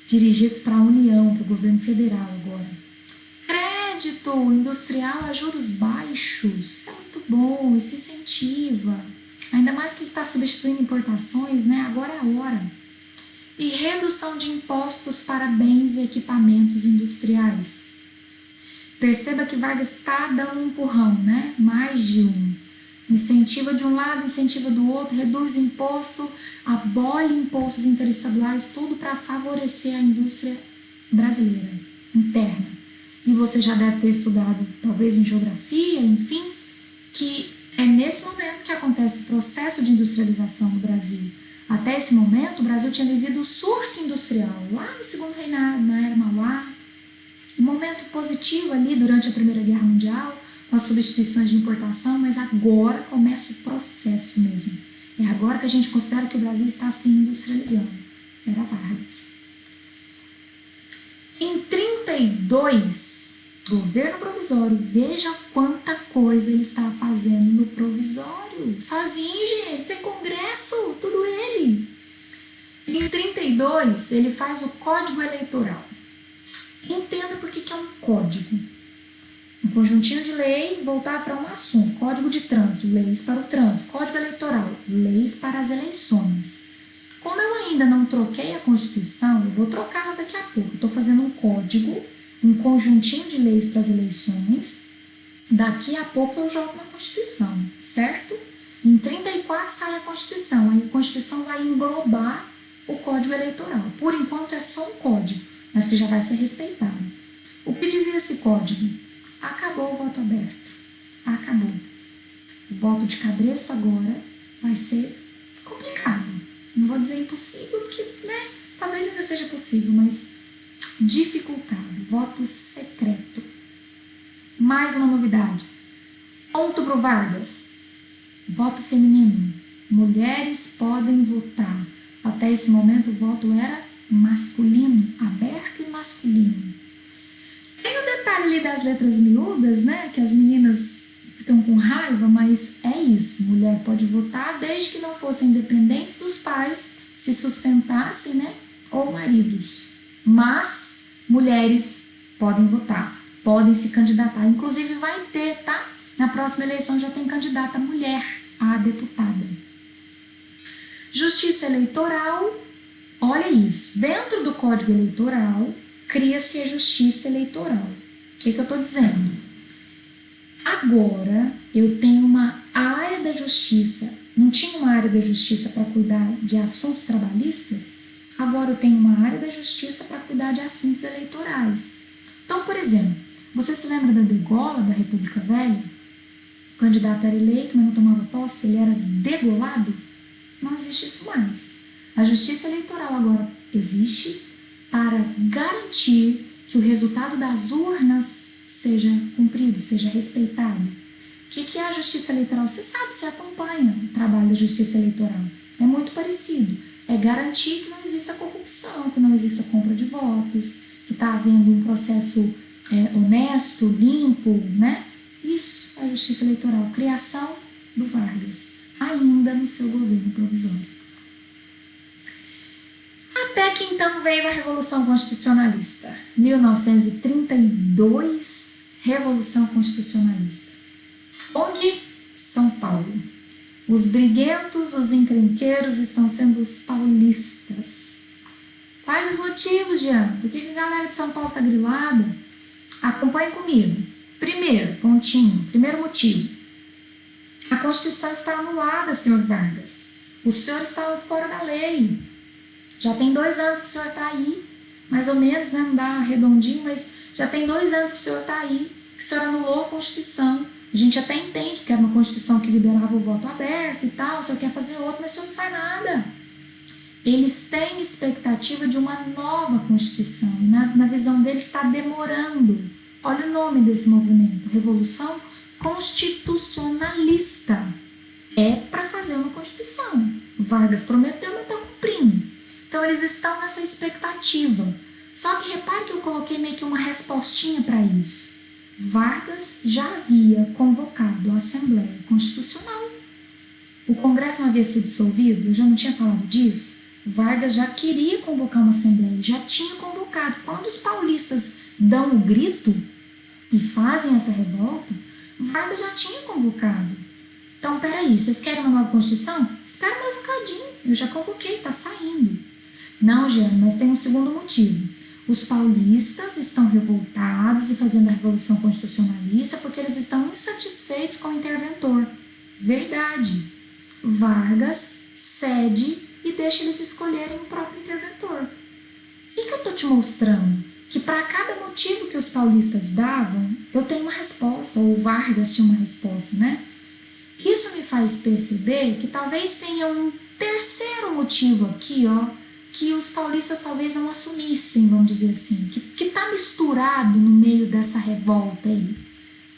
dirigidos para a União, para o governo federal agora. Crédito industrial a juros baixos, isso é muito bom, isso incentiva. Ainda mais que ele está substituindo importações, né? Agora é a hora. E redução de impostos para bens e equipamentos industriais. Perceba que Vargas está dando um empurrão, né? Mais de um. Incentiva de um lado, incentiva do outro, reduz imposto, abole impostos interestaduais, tudo para favorecer a indústria brasileira, interna. E você já deve ter estudado, talvez em geografia, enfim, que é nesse momento que acontece o processo de industrialização do Brasil. Até esse momento, o Brasil tinha vivido o surto industrial, lá no Segundo Reinado, na Era Mauá, um momento positivo ali durante a Primeira Guerra Mundial, com as substituições de importação, mas agora começa o processo mesmo. É agora que a gente considera que o Brasil está se industrializando. Era Vargas. Em 32, governo provisório, veja quanta coisa ele estava fazendo no provisório. Sozinho, gente, sem congresso, tudo ele. Em 32, ele faz o Código Eleitoral. Entenda por que é um código. Um conjuntinho de lei voltado para um assunto. Código de trânsito, leis para o trânsito. Código eleitoral, leis para as eleições. Como eu ainda não troquei a Constituição, eu vou trocá-la daqui a pouco. Estou fazendo um código, um conjuntinho de leis para as eleições. Daqui a pouco eu jogo na Constituição, certo? Em 34 sai a Constituição. Aí a Constituição vai englobar o Código Eleitoral. Por enquanto é só um código, mas que já vai ser respeitado. O que dizia esse código? Acabou o voto aberto. Acabou. O voto de cabresto agora vai ser complicado. Não vou dizer impossível, porque, né, talvez ainda seja possível, mas dificultado. Voto secreto. Mais uma novidade. Ponto pro Vargas. Voto feminino. Mulheres podem votar. Até esse momento o voto era masculino, aberto e masculino. Tem o detalhe ali das letras miúdas, né? Que as meninas ficam com raiva, mas é isso. Mulher pode votar desde que não fossem dependentes dos pais, se sustentassem, né? Ou maridos. Mas mulheres podem votar, podem se candidatar. Inclusive vai ter, tá? Na próxima eleição já tem candidata mulher a deputada. Justiça eleitoral, olha isso. Dentro do Código Eleitoral, cria-se a Justiça Eleitoral. O que eu estou dizendo? Agora, eu tenho uma área da Justiça. Não tinha uma área da Justiça para cuidar de assuntos trabalhistas? Agora eu tenho uma área da Justiça para cuidar de assuntos eleitorais. Então, por exemplo, você se lembra da degola da República Velha? O candidato era eleito, mas não tomava posse, ele era degolado? Não existe isso mais. A Justiça Eleitoral agora existe para garantir que o resultado das urnas seja cumprido, seja respeitado. O que é a Justiça Eleitoral? Você sabe, você acompanha o trabalho da Justiça Eleitoral. É muito parecido. É garantir que não exista corrupção, que não exista compra de votos, que está havendo um processo honesto, limpo, né? Isso é a Justiça Eleitoral. Criação do Vargas, ainda no seu governo provisório. Até que então veio a Revolução Constitucionalista. 1932, Revolução Constitucionalista. Onde? São Paulo. Os briguentos, os encrenqueiros estão sendo os paulistas. Quais os motivos, Jean? Por que a galera de São Paulo está grilada? Acompanhe comigo. Primeiro, pontinho, primeiro motivo. A Constituição está anulada, senhor Vargas. O senhor estava fora da lei. Já tem 2 anos que o senhor está aí, mais ou menos, né? Não dá redondinho, mas já tem 2 anos que o senhor está aí, que o senhor anulou a Constituição. A gente até entende que era uma Constituição que liberava o voto aberto e tal, o senhor quer fazer outra, mas o senhor não faz nada. Eles têm expectativa de uma nova Constituição, e na visão deles está demorando. Olha o nome desse movimento, Revolução Constitucionalista. É para fazer uma Constituição. Vargas prometeu, mas está cumprindo. Então, eles estão nessa expectativa. Só que repare que eu coloquei meio que uma respostinha para isso. Vargas já havia convocado a Assembleia Constitucional. O Congresso não havia sido dissolvido? Eu já não tinha falado disso? Vargas já queria convocar uma assembleia, já tinha convocado. Quando os paulistas dão o grito e fazem essa revolta, Vargas já tinha convocado. Então, peraí, vocês querem uma nova Constituição? Espera mais um cadinho, eu já convoquei, tá saindo. Não, Jean, mas tem um segundo motivo. Os paulistas estão revoltados e fazendo a Revolução Constitucionalista porque eles estão insatisfeitos com o interventor. Verdade. Vargas cede e deixa eles escolherem o próprio interventor. O que eu estou te mostrando? Que para cada motivo que os paulistas davam, eu tenho uma resposta, ou Vargas tinha uma resposta, né? Isso me faz perceber que talvez tenha um terceiro motivo aqui, que os paulistas talvez não assumissem, vamos dizer assim, que está misturado no meio dessa revolta aí.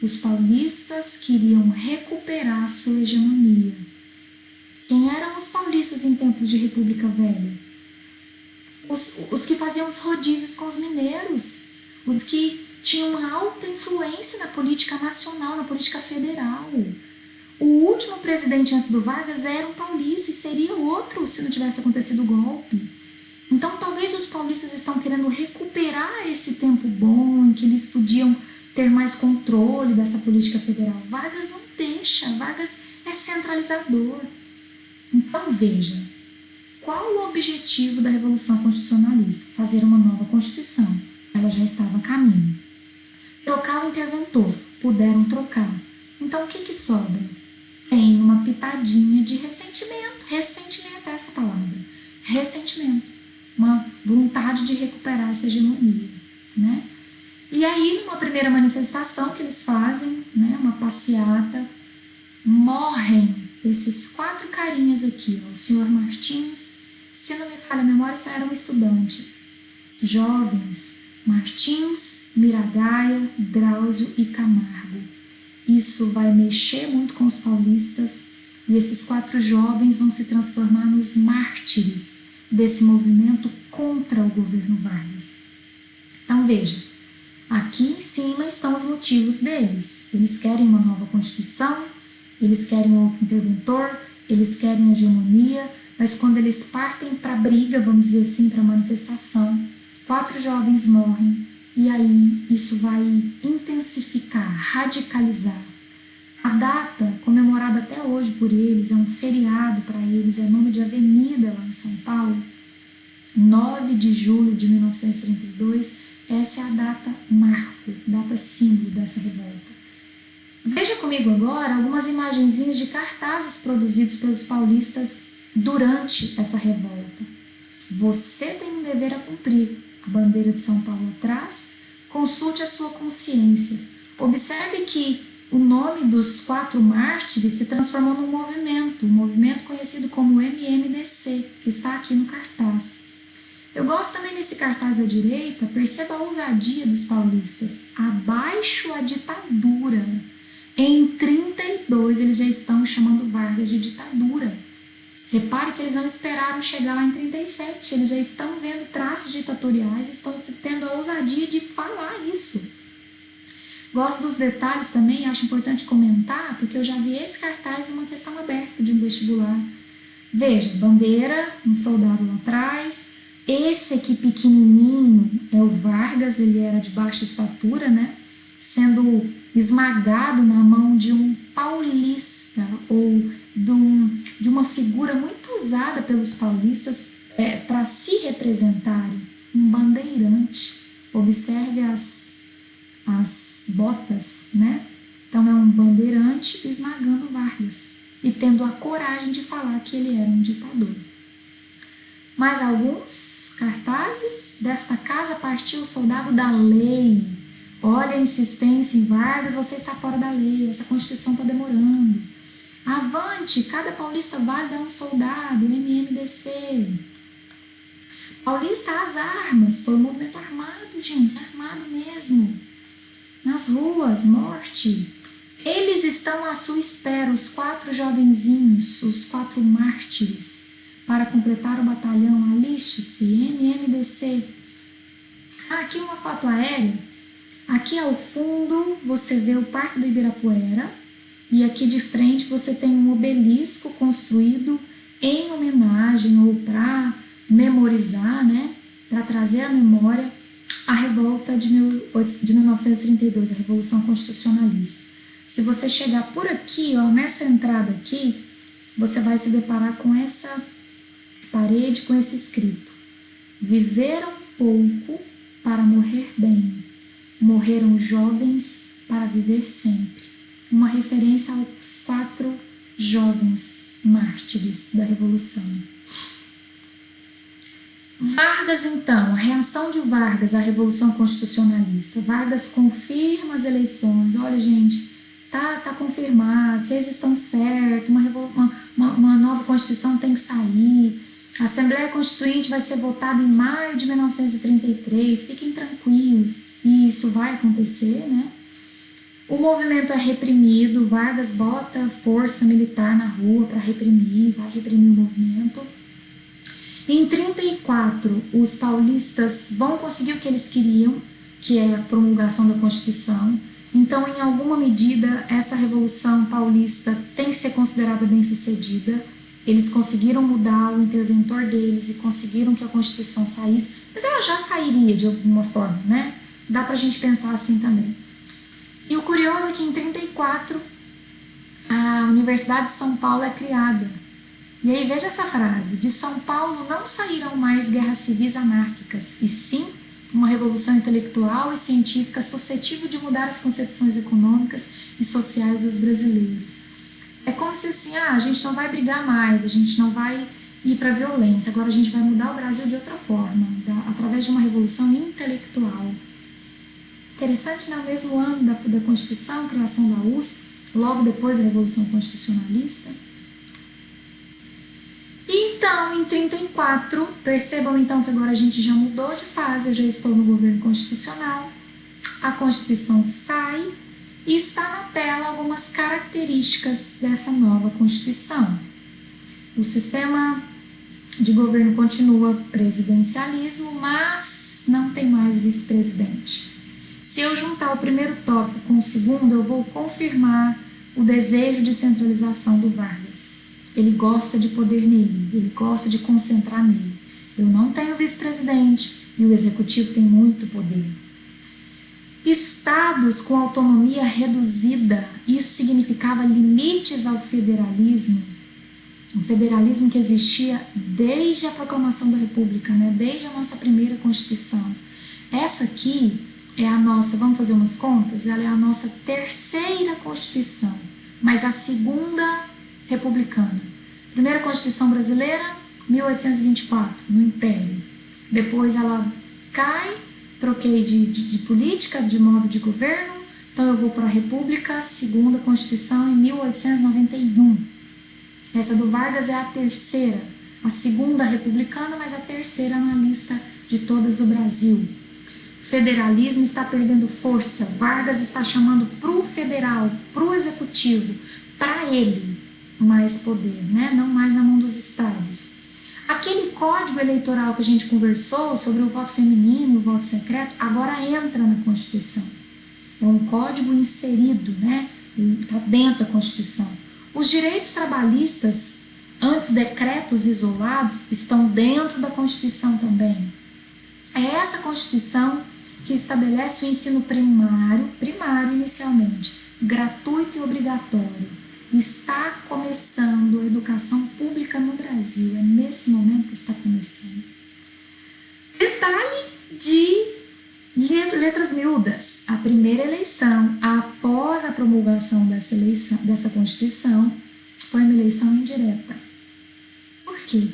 Os paulistas queriam recuperar a sua hegemonia. Quem eram os paulistas em tempos de República Velha? Os que faziam os rodízios com os mineiros, os que tinham uma alta influência na política nacional, na política federal. O último presidente antes do Vargas era um paulista e seria outro se não tivesse acontecido o golpe. Então talvez os paulistas estão querendo recuperar esse tempo bom em que eles podiam ter mais controle dessa política federal. Vargas não deixa, Vargas é centralizador. Então veja, qual o objetivo da Revolução Constitucionalista? Fazer uma nova Constituição. Ela já estava a caminho. Trocar o interventor. Puderam trocar. Então o que sobra? Tem uma pitadinha de ressentimento. Ressentimento é essa palavra. Ressentimento. Uma vontade de recuperar essa hegemonia, né? E aí, numa primeira manifestação que eles fazem, né, uma passeata, morrem esses 4 carinhas aqui, o senhor Martins, se não me falha a memória, eram estudantes, jovens, Martins, Miragaia, Drauzio e Camargo. Isso vai mexer muito com os paulistas e esses 4 jovens vão se transformar nos mártires desse movimento contra o governo Vargas. Então veja, aqui em cima estão os motivos deles. Eles querem uma nova Constituição, eles querem um outro interventor, eles querem hegemonia, mas quando eles partem para a briga, vamos dizer assim, para a manifestação, 4 jovens morrem e aí isso vai intensificar, radicalizar. A data, comemorada até hoje por eles, é um feriado para eles, é nome de avenida lá em São Paulo, 9 de julho de 1932, essa é a data marco, data símbolo dessa revolta. Veja comigo agora algumas imagenzinhas de cartazes produzidos pelos paulistas durante essa revolta. Você tem um dever a cumprir, a bandeira de São Paulo atrás, consulte a sua consciência. Observe que o nome dos 4 mártires se transformou num movimento, um movimento conhecido como MMDC, que está aqui no cartaz. Eu gosto também desse cartaz da direita, perceba a ousadia dos paulistas. Abaixo a ditadura. Em 32 eles já estão chamando Vargas de ditadura. Repare que eles não esperaram chegar lá em 37, eles já estão vendo traços ditatoriais, estão tendo a ousadia de falar isso. Gosto dos detalhes também, acho importante comentar, porque eu já vi esse cartaz uma questão aberta de um vestibular. Veja, bandeira, um soldado lá atrás, esse aqui pequenininho é o Vargas, ele era de baixa estatura, né? Sendo esmagado na mão de um paulista ou de uma figura muito usada pelos paulistas para se representarem, um bandeirante. Observe as botas, né? Então é um bandeirante esmagando Vargas e tendo a coragem de falar que ele era um ditador. Mais alguns cartazes. Desta casa partiu o soldado da lei. Olha a insistência em Vargas, você está fora da lei, essa Constituição está demorando. Avante, cada paulista válido é um soldado, MMDC. Paulista às armas, foi um movimento armado, gente, armado mesmo. Nas ruas, morte. Eles estão à sua espera, os 4 jovenzinhos, os 4 mártires, para completar o batalhão. Aliste-se, MMDC. Aqui uma foto aérea. Aqui ao fundo você vê o Parque do Ibirapuera e aqui de frente você tem um obelisco construído em homenagem ou para memorizar, né, para trazer à memória a revolta de 1932, a Revolução Constitucionalista. Se você chegar por aqui, ó, nessa entrada aqui, você vai se deparar com essa parede, com esse escrito: viveram pouco para morrer bem, morreram jovens para viver sempre. Uma referência aos 4 jovens mártires da Revolução. Vargas, então, a reação de Vargas à Revolução Constitucionalista. Vargas confirma as eleições. Olha, gente, tá confirmado, vocês estão certos, uma nova Constituição tem que sair, a Assembleia Constituinte vai ser votada em maio de 1933, fiquem tranquilos, e isso vai acontecer, né? O movimento é reprimido, Vargas bota força militar na rua para reprimir, vai reprimir o movimento. Em 1934, os paulistas vão conseguir o que eles queriam, que é a promulgação da Constituição. Então, em alguma medida, essa Revolução Paulista tem que ser considerada bem-sucedida. Eles conseguiram mudar o interventor deles e conseguiram que a Constituição saísse, mas ela já sairia de alguma forma, né? Dá pra gente pensar assim também. E o curioso é que em 1934, a Universidade de São Paulo é criada. E aí veja essa frase: de São Paulo não sairão mais guerras civis anárquicas, e sim uma revolução intelectual e científica suscetível de mudar as concepções econômicas e sociais dos brasileiros. É como se assim, a gente não vai brigar mais, a gente não vai ir para a violência, agora a gente vai mudar o Brasil de outra forma, através de uma revolução intelectual. Interessante, no mesmo ano da Constituição, criação da USP, logo depois da Revolução Constitucionalista. Então, em 1934, percebam então que agora a gente já mudou de fase, eu já estou no governo constitucional, a Constituição sai e está na tela algumas características dessa nova Constituição. O sistema de governo continua presidencialismo, mas não tem mais vice-presidente. Se eu juntar o primeiro tópico com o segundo, eu vou confirmar o desejo de centralização do Vargas. Ele gosta de poder nele, ele gosta de concentrar nele. Eu não tenho vice-presidente e o executivo tem muito poder. Estados com autonomia reduzida, isso significava limites ao federalismo. Um federalismo que existia desde a proclamação da República, né? Desde a nossa primeira Constituição. Essa aqui é a nossa, vamos fazer umas contas, ela é a nossa terceira Constituição, mas a segunda republicana. Primeira Constituição brasileira, 1824, no Império. Depois ela cai, troquei de política, de modo de governo, então eu vou para a República, segunda Constituição em 1891. Essa do Vargas é a terceira, a segunda republicana, mas a terceira na lista de todas do Brasil. O federalismo está perdendo força, Vargas está chamando para o federal, para o executivo, para ele mais poder, né? Não mais na mão dos estados. Aquele código eleitoral que a gente conversou sobre o voto feminino e o voto secreto, agora entra na Constituição. É um código inserido, né? Está dentro da Constituição. Os direitos trabalhistas, antes decretos isolados, estão dentro da Constituição também. É essa Constituição que estabelece o ensino primário inicialmente, gratuito e obrigatório. Está começando a educação pública no Brasil, é nesse momento que está começando. Detalhe de letras miúdas: a primeira eleição após a promulgação dessa Constituição foi uma eleição indireta. Por quê?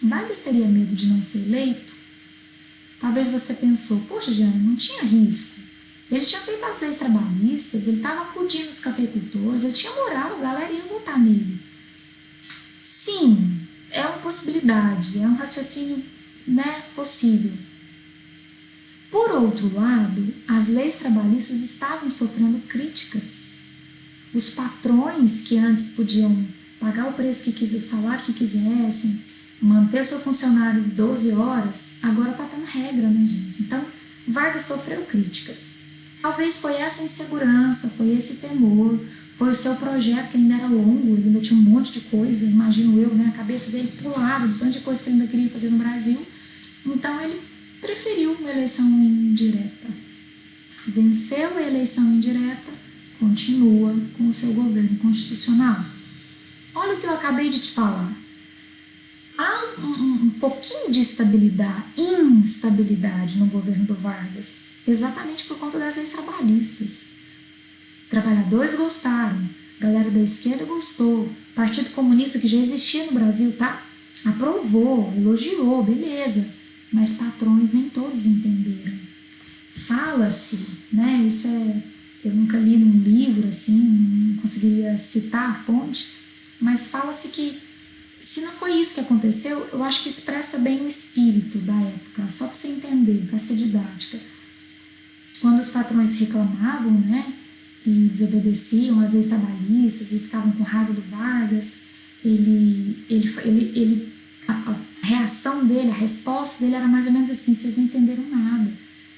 Vargas teria medo de não ser eleito? Talvez você pensou, poxa, Jane, não tinha risco. Ele tinha feito as leis trabalhistas, ele estava acudindo os cafeicultores, ele tinha moral, a galera ia votar nele. Sim, é uma possibilidade, é um raciocínio, né, possível. Por outro lado, as leis trabalhistas estavam sofrendo críticas. Os patrões que antes podiam pagar o preço que quisessem, o salário que quisessem, manter seu funcionário 12 horas, agora está tendo regra, né, gente? Então, Vargas sofreu críticas. Talvez foi essa insegurança, foi esse temor, Foi o seu projeto, que ainda era longo, ele ainda tinha um monte de coisa, imagino eu, né? A cabeça dele pulava de tanta coisa que ele ainda queria fazer no Brasil. Então ele preferiu uma eleição indireta. Venceu a eleição indireta, continua com o seu governo constitucional. Olha o que eu acabei de te falar. Há um pouquinho de instabilidade no governo do Vargas, exatamente por conta das leis trabalhistas. Trabalhadores gostaram, galera da esquerda gostou, Partido Comunista, que já existia no Brasil, tá? Aprovou, elogiou, beleza, mas patrões nem todos entenderam. Fala-se, né? Isso eu nunca li num livro assim, não conseguiria citar a fonte, mas fala-se que se não foi isso que aconteceu, eu acho que expressa bem o espírito da época, só para você entender, para ser didática. Quando os patrões reclamavam, né, e desobedeciam às leis trabalhistas e ficavam com raiva do Vargas, a reação dele, a resposta dele era mais ou menos assim: vocês não entenderam nada.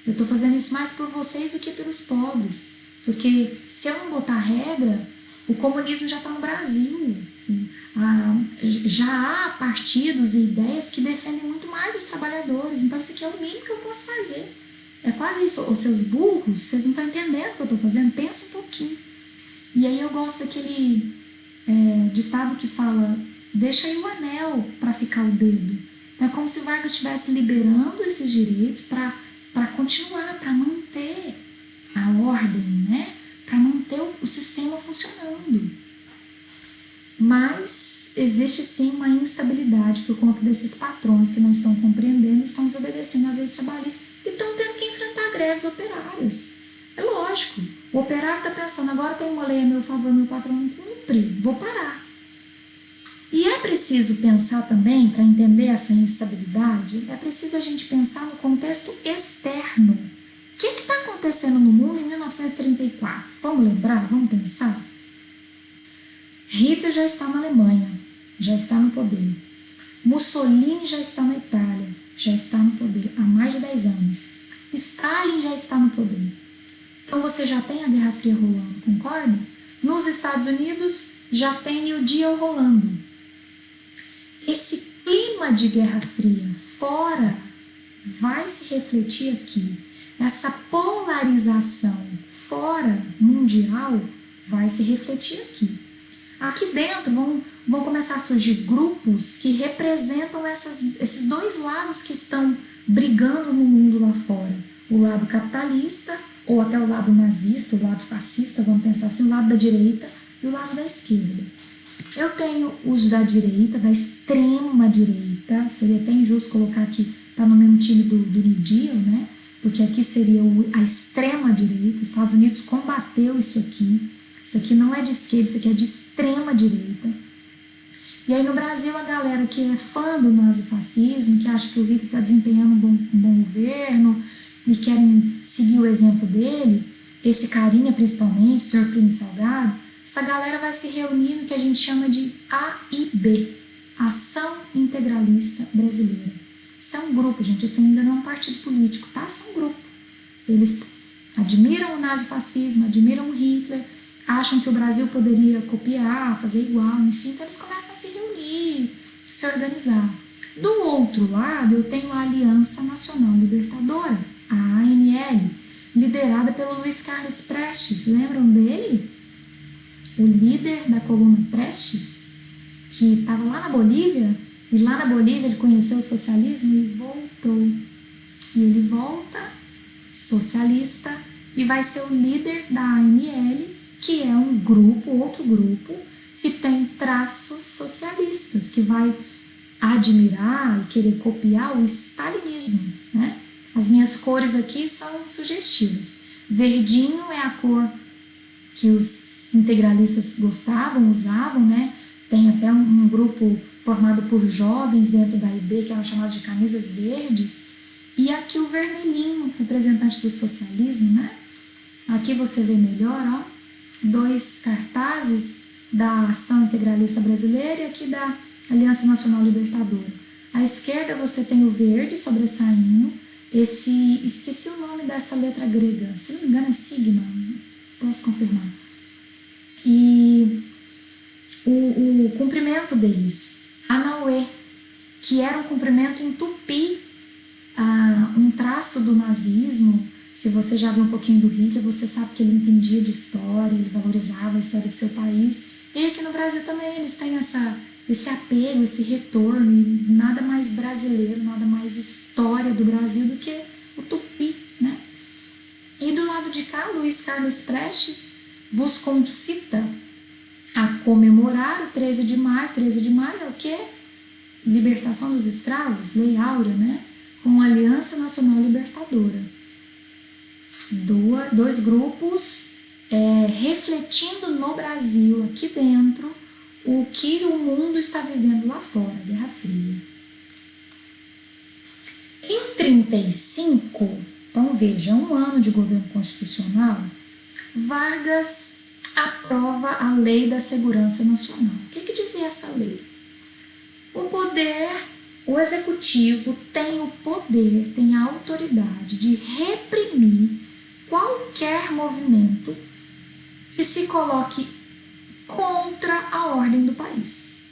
Eu estou fazendo isso mais por vocês do que pelos pobres, porque se eu não botar regra, o comunismo já está no Brasil. Já há partidos e ideias que defendem muito mais os trabalhadores, então isso aqui é o mínimo que eu posso fazer. É quase isso. Os seus burros, vocês não estão entendendo o que eu estou fazendo, pensa um pouquinho. E aí eu gosto daquele ditado que fala: deixa aí o anel para ficar o dedo. Então é como se Vargas estivesse liberando esses direitos para continuar, para manter a ordem, né? Para manter o sistema funcionando. Mas existe sim uma instabilidade por conta desses patrões que não estão compreendendo, estão desobedecendo às leis trabalhistas e estão tendo que enfrentar greves operárias. É lógico, o operário está pensando: agora tem uma lei a meu favor, meu patrão não cumpre, vou parar. E é preciso pensar também, para entender essa instabilidade, é preciso a gente pensar no contexto externo. O que está acontecendo no mundo em 1934? Vamos lembrar? Vamos pensar? Hitler já está na Alemanha, já está no poder. Mussolini já está na Itália, já está no poder há mais de 10 anos. Stalin já está no poder. Então você já tem a Guerra Fria rolando, concorda? Nos Estados Unidos já tem New Deal rolando. Esse clima de Guerra Fria fora vai se refletir aqui. Essa polarização fora mundial vai se refletir aqui. Aqui dentro vão começar a surgir grupos que representam esses dois lados que estão brigando no mundo lá fora. O lado capitalista, ou até o lado nazista, o lado fascista, vamos pensar assim, o lado da direita e o lado da esquerda. Eu tenho os da direita, da extrema direita, seria até injusto colocar que está no mesmo time do New Deal, né? Porque aqui seria a extrema direita. Os Estados Unidos combateu isso aqui. Isso aqui não é de esquerda, isso aqui é de extrema direita. E aí no Brasil a galera que é fã do nazifascismo, que acha que o Hitler está desempenhando um bom governo e querem seguir o exemplo dele, esse carinha principalmente, o senhor Plínio Salgado, essa galera vai se reunir no que a gente chama de AIB, Ação Integralista Brasileira. Isso é um grupo, gente, isso ainda não é um partido político, tá? Isso é um grupo. Eles admiram o nazifascismo, admiram o Hitler, acham que o Brasil poderia copiar, fazer igual, enfim, então eles começam a se reunir, se organizar. Do outro lado, eu tenho a Aliança Nacional Libertadora, a ANL, liderada pelo Luiz Carlos Prestes. Lembram dele? O líder da coluna Prestes, que estava lá na Bolívia, e lá na Bolívia ele conheceu o socialismo e voltou. E ele volta socialista e vai ser o líder da ANL, que é um grupo, outro grupo, que tem traços socialistas, que vai admirar e querer copiar o stalinismo, né? As minhas cores aqui são sugestivas. Verdinho é a cor que os integralistas gostavam, usavam, né? Tem até um grupo formado por jovens dentro da IB, que eram chamados de camisas verdes, e aqui o vermelhinho, representante do socialismo, né? Aqui você vê melhor, ó, 2 cartazes da Ação Integralista Brasileira e aqui da Aliança Nacional Libertadora. À esquerda você tem o verde sobressaindo, esqueci o nome dessa letra grega, se não me engano é sigma, posso confirmar. E cumprimento deles, Anauê, que era um cumprimento em tupi, um traço do nazismo. Se você já viu um pouquinho do Hitler, você sabe que ele entendia de história, ele valorizava a história do seu país. E aqui no Brasil também eles têm esse apego, esse retorno, e nada mais brasileiro, nada mais história do Brasil do que o tupi, né? E do lado de cá, Luiz Carlos Prestes vos concita a comemorar o 13 de maio. 13 de maio é o quê? Libertação dos escravos, Lei Áurea, né? Com a Aliança Nacional Libertadora. Dois grupos refletindo no Brasil, aqui dentro, o que o mundo está vivendo lá fora, a Guerra Fria. Em 1935, então veja, um ano de governo constitucional, Vargas aprova a Lei da Segurança Nacional. O que dizia essa lei? O executivo tem o poder, tem a autoridade de reprimir qualquer movimento que se coloque contra a ordem do país.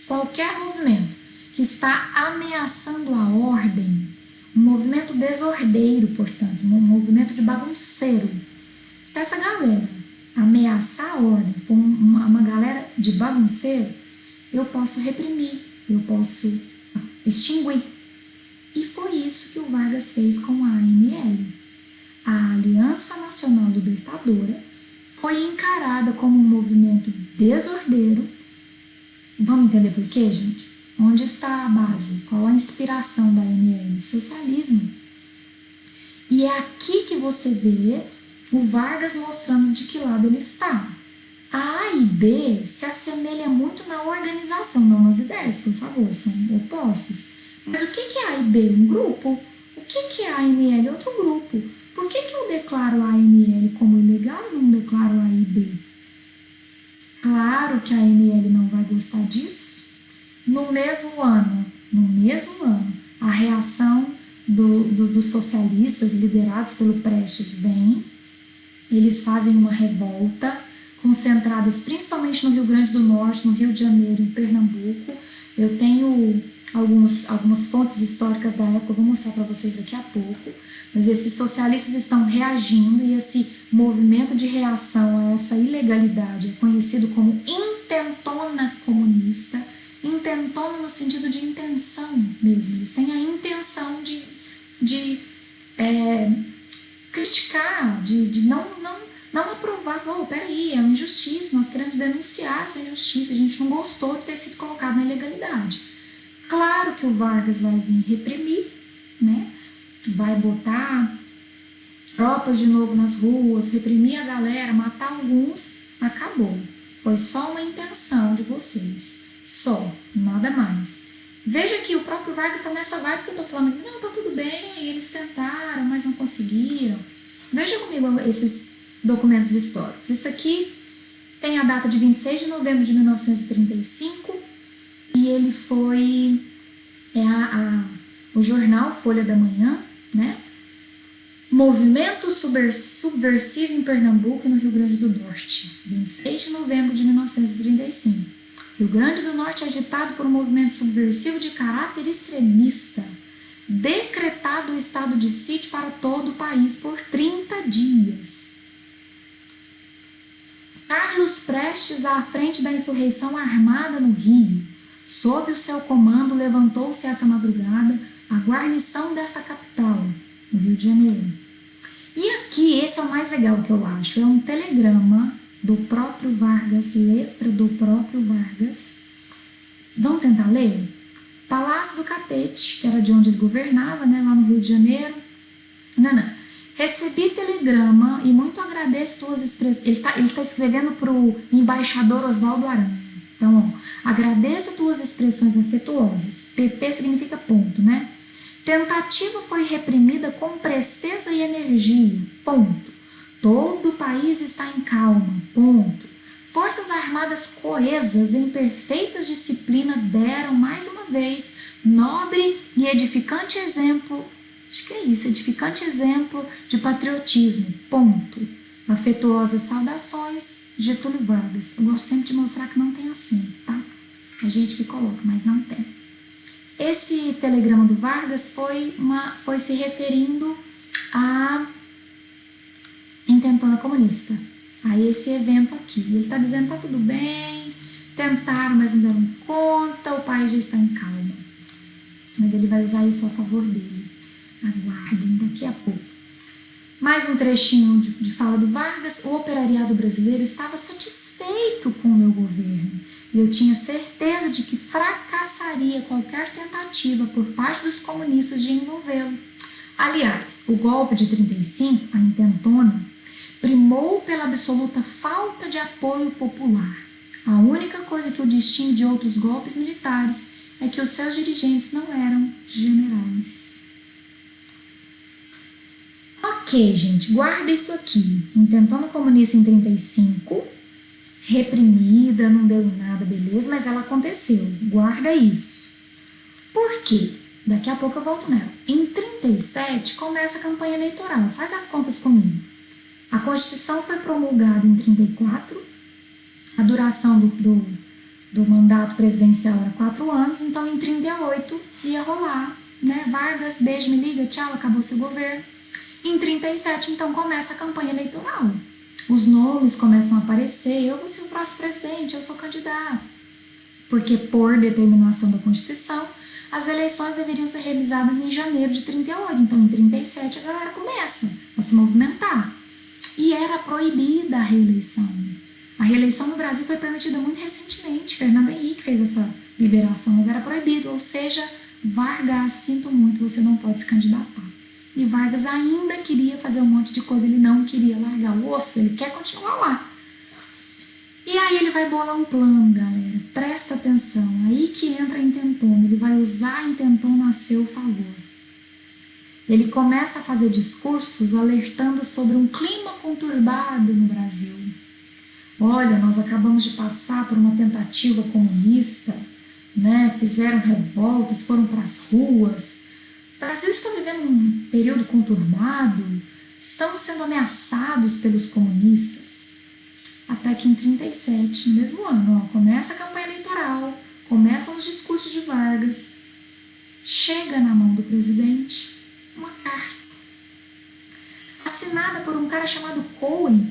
Qualquer movimento que está ameaçando a ordem, um movimento desordeiro, portanto, um movimento de bagunceiro. Se essa galera ameaçar a ordem, for uma galera de bagunceiro, eu posso reprimir, eu posso extinguir. E foi isso que o Vargas fez com a ANL. A Aliança Nacional Libertadora foi encarada como um movimento desordeiro. Vamos entender por quê, gente? Onde está a base? Qual a inspiração da ANL? O socialismo. E é aqui que você vê o Vargas mostrando de que lado ele está. A A e B se assemelham muito na organização, não nas ideias, por favor, são opostos. Mas o que é A e B? Um grupo. O que é a ANL? Outro grupo. Por que eu declaro a ANL como ilegal e não declaro a A e B? Claro que a ANL não vai gostar disso. No mesmo ano, a reação dos socialistas liderados pelo Prestes vem. Eles fazem uma revolta, concentradas principalmente no Rio Grande do Norte, no Rio de Janeiro, em Pernambuco. Eu tenho algumas fontes históricas da época, eu vou mostrar para vocês daqui a pouco, mas esses socialistas estão reagindo e esse movimento de reação a essa ilegalidade é conhecido como intentona comunista, intentona no sentido de intenção mesmo, eles têm a intenção de criticar, de não aprovar, peraí, é uma injustiça, nós queremos denunciar essa injustiça, a gente não gostou de ter sido colocado na ilegalidade. Claro que o Vargas vai vir reprimir, né? Vai botar tropas de novo nas ruas, reprimir a galera, matar alguns, acabou. Foi só uma intenção de vocês, só, nada mais. Veja que o próprio Vargas está nessa vibe que eu tô falando, não, tá tudo bem, eles tentaram, mas não conseguiram. Veja comigo esses documentos históricos. Isso aqui tem a data de 26 de novembro de 1935 e ele foi o jornal Folha da Manhã, né? Movimento subversivo em Pernambuco e no Rio Grande do Norte, 26 de novembro de 1935. Rio Grande do Norte agitado por um movimento subversivo de caráter extremista, decretado o estado de sítio para todo o país por 30 dias. Carlos Prestes à frente da insurreição armada no Rio. Sob o seu comando levantou-se essa madrugada a guarnição desta capital, no Rio de Janeiro. E aqui, esse é o mais legal que eu acho, é um telegrama do próprio Vargas, letra do próprio Vargas. Vamos tentar ler? Palácio do Catete, que era de onde ele governava, né, lá no Rio de Janeiro. Recebi telegrama e muito agradeço tuas expressões. Ele tá escrevendo para o embaixador Oswaldo Aranha. Então, agradeço tuas expressões afetuosas. PP significa ponto, né? Tentativa foi reprimida com presteza e energia. Ponto. Todo o país está em calma. Ponto. Forças armadas coesas em perfeita disciplina deram mais uma vez nobre e edificante exemplo. Acho que é isso, edificante exemplo de patriotismo. Ponto. Afetuosas saudações, Getúlio Vargas. Eu gosto sempre de mostrar que não tem acento, tá? A gente que coloca, mas não tem. Esse telegrama do Vargas foi se referindo à intentona comunista, a esse evento aqui. Ele está dizendo, tá tudo bem, tentaram, mas não deram conta, o país já está em calma. Mas ele vai usar isso a favor dele. Aguardem, daqui a pouco. Mais um trechinho de fala do Vargas. O operariado brasileiro estava satisfeito com o meu governo e eu tinha certeza de que fracassaria qualquer tentativa por parte dos comunistas de envolvê-lo. Aliás, o golpe de 35, a intentona, primou pela absoluta falta de apoio popular. A única coisa que o distingue de outros golpes militares é que os seus dirigentes não eram generais. Ok, gente, guarda isso aqui. Intentona comunista em 35, reprimida, não deu em nada, beleza, mas ela aconteceu. Guarda isso. Por quê? Daqui a pouco eu volto nela. Em 37 começa a campanha eleitoral. Faz as contas comigo. A Constituição foi promulgada em 34, a duração do mandato presidencial era 4 anos, então em 38 ia rolar, né? Vargas, beijo, me liga, tchau, acabou seu governo. Em 37, então, começa a campanha eleitoral. Os nomes começam a aparecer, eu vou ser o próximo presidente, eu sou candidato. Porque, por determinação da Constituição, as eleições deveriam ser realizadas em janeiro de 38. Então, em 37, a galera começa a se movimentar. E era proibida a reeleição. A reeleição no Brasil foi permitida muito recentemente. Fernando Henrique fez essa liberação, mas era proibido. Ou seja, Vargas, sinto muito, você não pode se candidatar. E Vargas ainda queria fazer um monte de coisa, ele não queria largar o osso, ele quer continuar lá. E aí ele vai bolar um plano, galera, presta atenção, aí que entra a intentona, ele vai usar a intentona a seu favor. Ele começa a fazer discursos alertando sobre um clima conturbado no Brasil. Olha, nós acabamos de passar por uma tentativa comunista, né? Fizeram revoltas, foram para as ruas. O Brasil está vivendo um período conturbado, estamos sendo ameaçados pelos comunistas. Até que em 37, no mesmo ano, começa a campanha eleitoral, começam os discursos de Vargas, chega na mão do presidente uma carta, assinada por um cara chamado Cohen,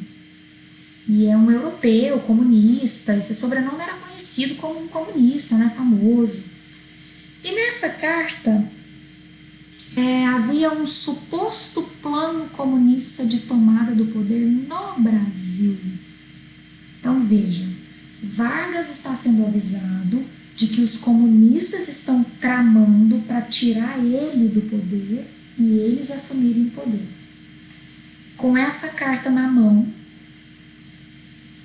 e é um europeu, comunista, esse sobrenome era conhecido como um comunista, né, famoso. E nessa carta havia um suposto plano comunista de tomada do poder no Brasil. Então veja, Vargas está sendo avisado de que os comunistas estão tramando para tirar ele do poder e eles assumirem o poder. Com essa carta na mão,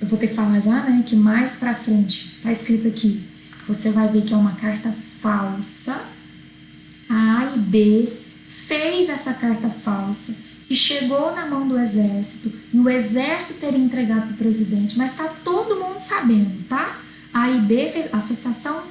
eu vou ter que falar já, né, que mais pra frente está escrito aqui, você vai ver que é uma carta falsa. A A e B fez essa carta falsa e chegou na mão do exército, e o exército teria entregado para o presidente, mas está todo mundo sabendo, tá? A A e B fez, a Associação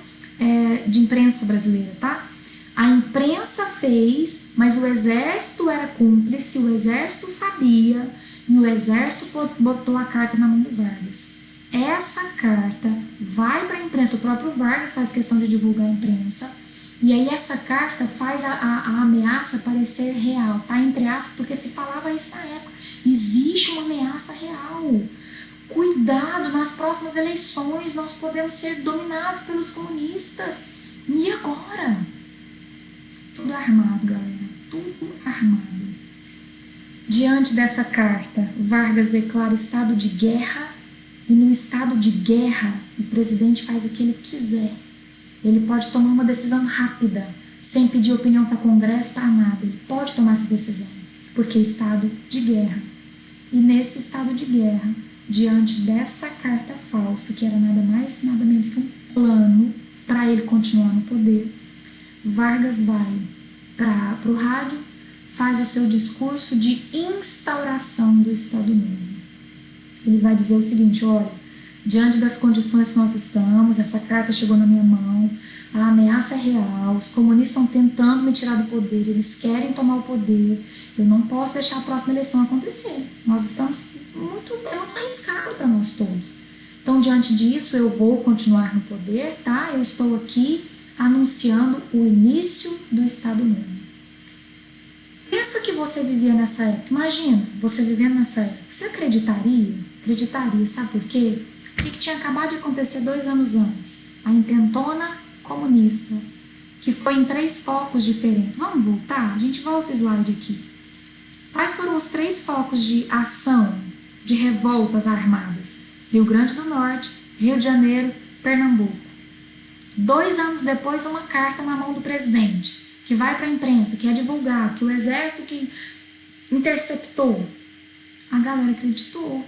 de Imprensa Brasileira, tá? A imprensa fez, mas o exército era cúmplice, o exército sabia, e o exército botou a carta na mão do Vargas. Essa carta vai para a imprensa, o próprio Vargas faz questão de divulgar a imprensa, e aí essa carta faz a ameaça parecer real, tá? Entre aspas, porque se falava isso na época. Existe uma ameaça real. Cuidado, nas próximas eleições nós podemos ser dominados pelos comunistas. E agora? Tudo armado, galera. Tudo armado. Diante dessa carta, Vargas declara estado de guerra, e no estado de guerra o presidente faz o que ele quiser. Ele pode tomar uma decisão rápida, sem pedir opinião para o Congresso, para nada. Ele pode tomar essa decisão, porque é estado de guerra. E nesse estado de guerra, diante dessa carta falsa, que era nada mais, nada menos que um plano para ele continuar no poder, Vargas vai para o rádio, faz o seu discurso de instauração do Estado Novo. Ele vai dizer o seguinte, olha, diante das condições que nós estamos, essa carta chegou na minha mão, a ameaça é real, os comunistas estão tentando me tirar do poder, eles querem tomar o poder, eu não posso deixar a próxima eleição acontecer. Nós estamos muito arriscado para nós todos. Então, diante disso, eu vou continuar no poder, tá? Eu estou aqui anunciando o início do Estado Novo. Pensa que você vivia nessa época. Imagina, você vivendo nessa época. Você acreditaria? Acreditaria. Sabe por quê? O que tinha acabado de acontecer 2 anos antes? A intentona comunista, que foi em 3 focos diferentes. Vamos voltar? A gente volta o slide aqui. Quais foram os 3 focos de ação, de revoltas armadas? Rio Grande do Norte, Rio de Janeiro, Pernambuco. 2 anos depois, uma carta na mão do presidente, que vai para a imprensa, que é divulgado, que o exército que interceptou. A galera acreditou.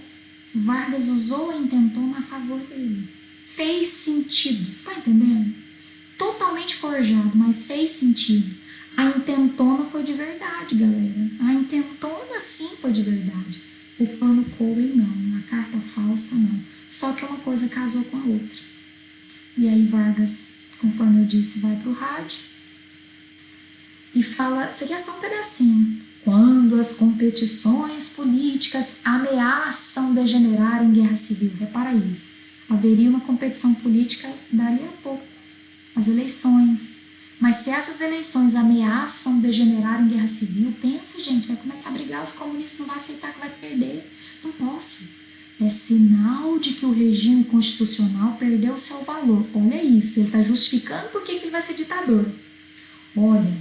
Vargas usou a intentona a favor dele. Fez sentido, está entendendo? Totalmente forjado, mas fez sentido. A intentona foi de verdade, galera. A intentona sim foi de verdade. O plano Cohen não, a carta falsa não. Só que uma coisa casou com a outra. E aí Vargas, conforme eu disse, vai para o rádio e fala, isso aqui é só um pedacinho. Quando as competições políticas ameaçam degenerar em guerra civil. Repara isso. Haveria uma competição política dali a pouco. As eleições. Mas se essas eleições ameaçam degenerar em guerra civil, pensa, gente, vai começar a brigar, os comunistas não vão aceitar que vai perder. Não posso. É sinal de que o regime constitucional perdeu o seu valor. Olha isso, ele está justificando por que ele vai ser ditador. Olha,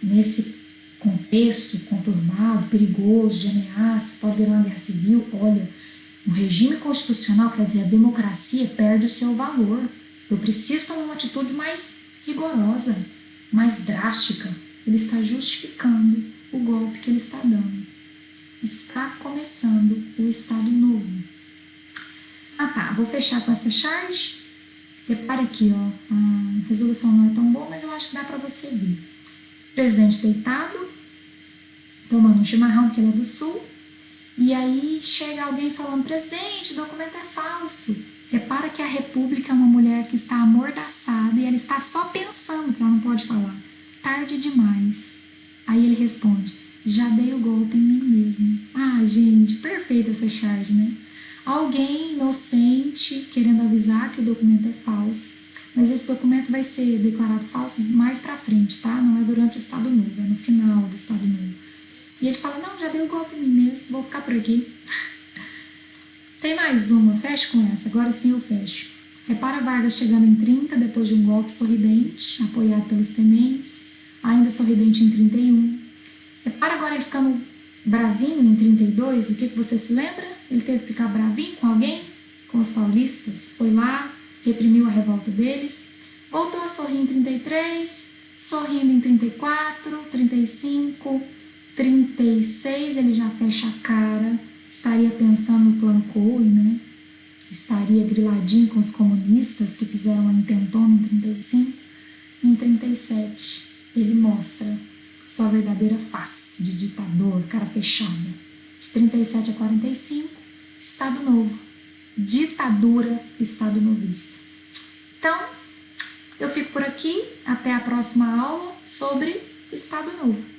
nesse contexto conturbado, perigoso, de ameaça, pode haver uma guerra civil, olha, o regime constitucional, quer dizer, a democracia perde o seu valor. Eu preciso tomar uma atitude mais rigorosa, mais drástica. Ele está justificando o golpe que ele está dando. Está começando o Estado Novo. Ah tá, vou fechar com essa charge. Repare aqui, ó, a resolução não é tão boa, mas eu acho que dá para você ver. Presidente deitado, tomando um chimarrão, que ele é do sul, e aí chega alguém falando, presidente, o documento é falso. Repara que a República é uma mulher que está amordaçada e ela está só pensando que ela não pode falar. Tarde demais. Aí ele responde, já dei o golpe em mim mesmo. Ah, gente, perfeita essa charge, né? Alguém inocente querendo avisar que o documento é falso, mas esse documento vai ser declarado falso mais pra frente, tá? Não é durante o Estado Novo, é no final do Estado Novo. E ele fala, não, já dei o golpe em mim mesmo, vou ficar por aqui. Tem mais uma, fecho com essa, agora sim eu fecho. Repara Vargas chegando em 30, depois de um golpe sorridente, apoiado pelos tenentes, ainda sorridente em 31. Repara agora ele ficando bravinho em 32, o que você se lembra? Ele teve que ficar bravinho com alguém? Com os paulistas? Foi lá, reprimiu a revolta deles, voltou a sorrir em 33, sorrindo em 34, 35, 36, ele já fecha a cara, estaria pensando no plano Cohen, né? Estaria griladinho com os comunistas que fizeram a intentona em 35. Em 37, ele mostra sua verdadeira face de ditador, cara fechada. De 37 a 45, Estado Novo. Ditadura Estado Novista. Então, eu fico por aqui. Até a próxima aula sobre Estado Novo.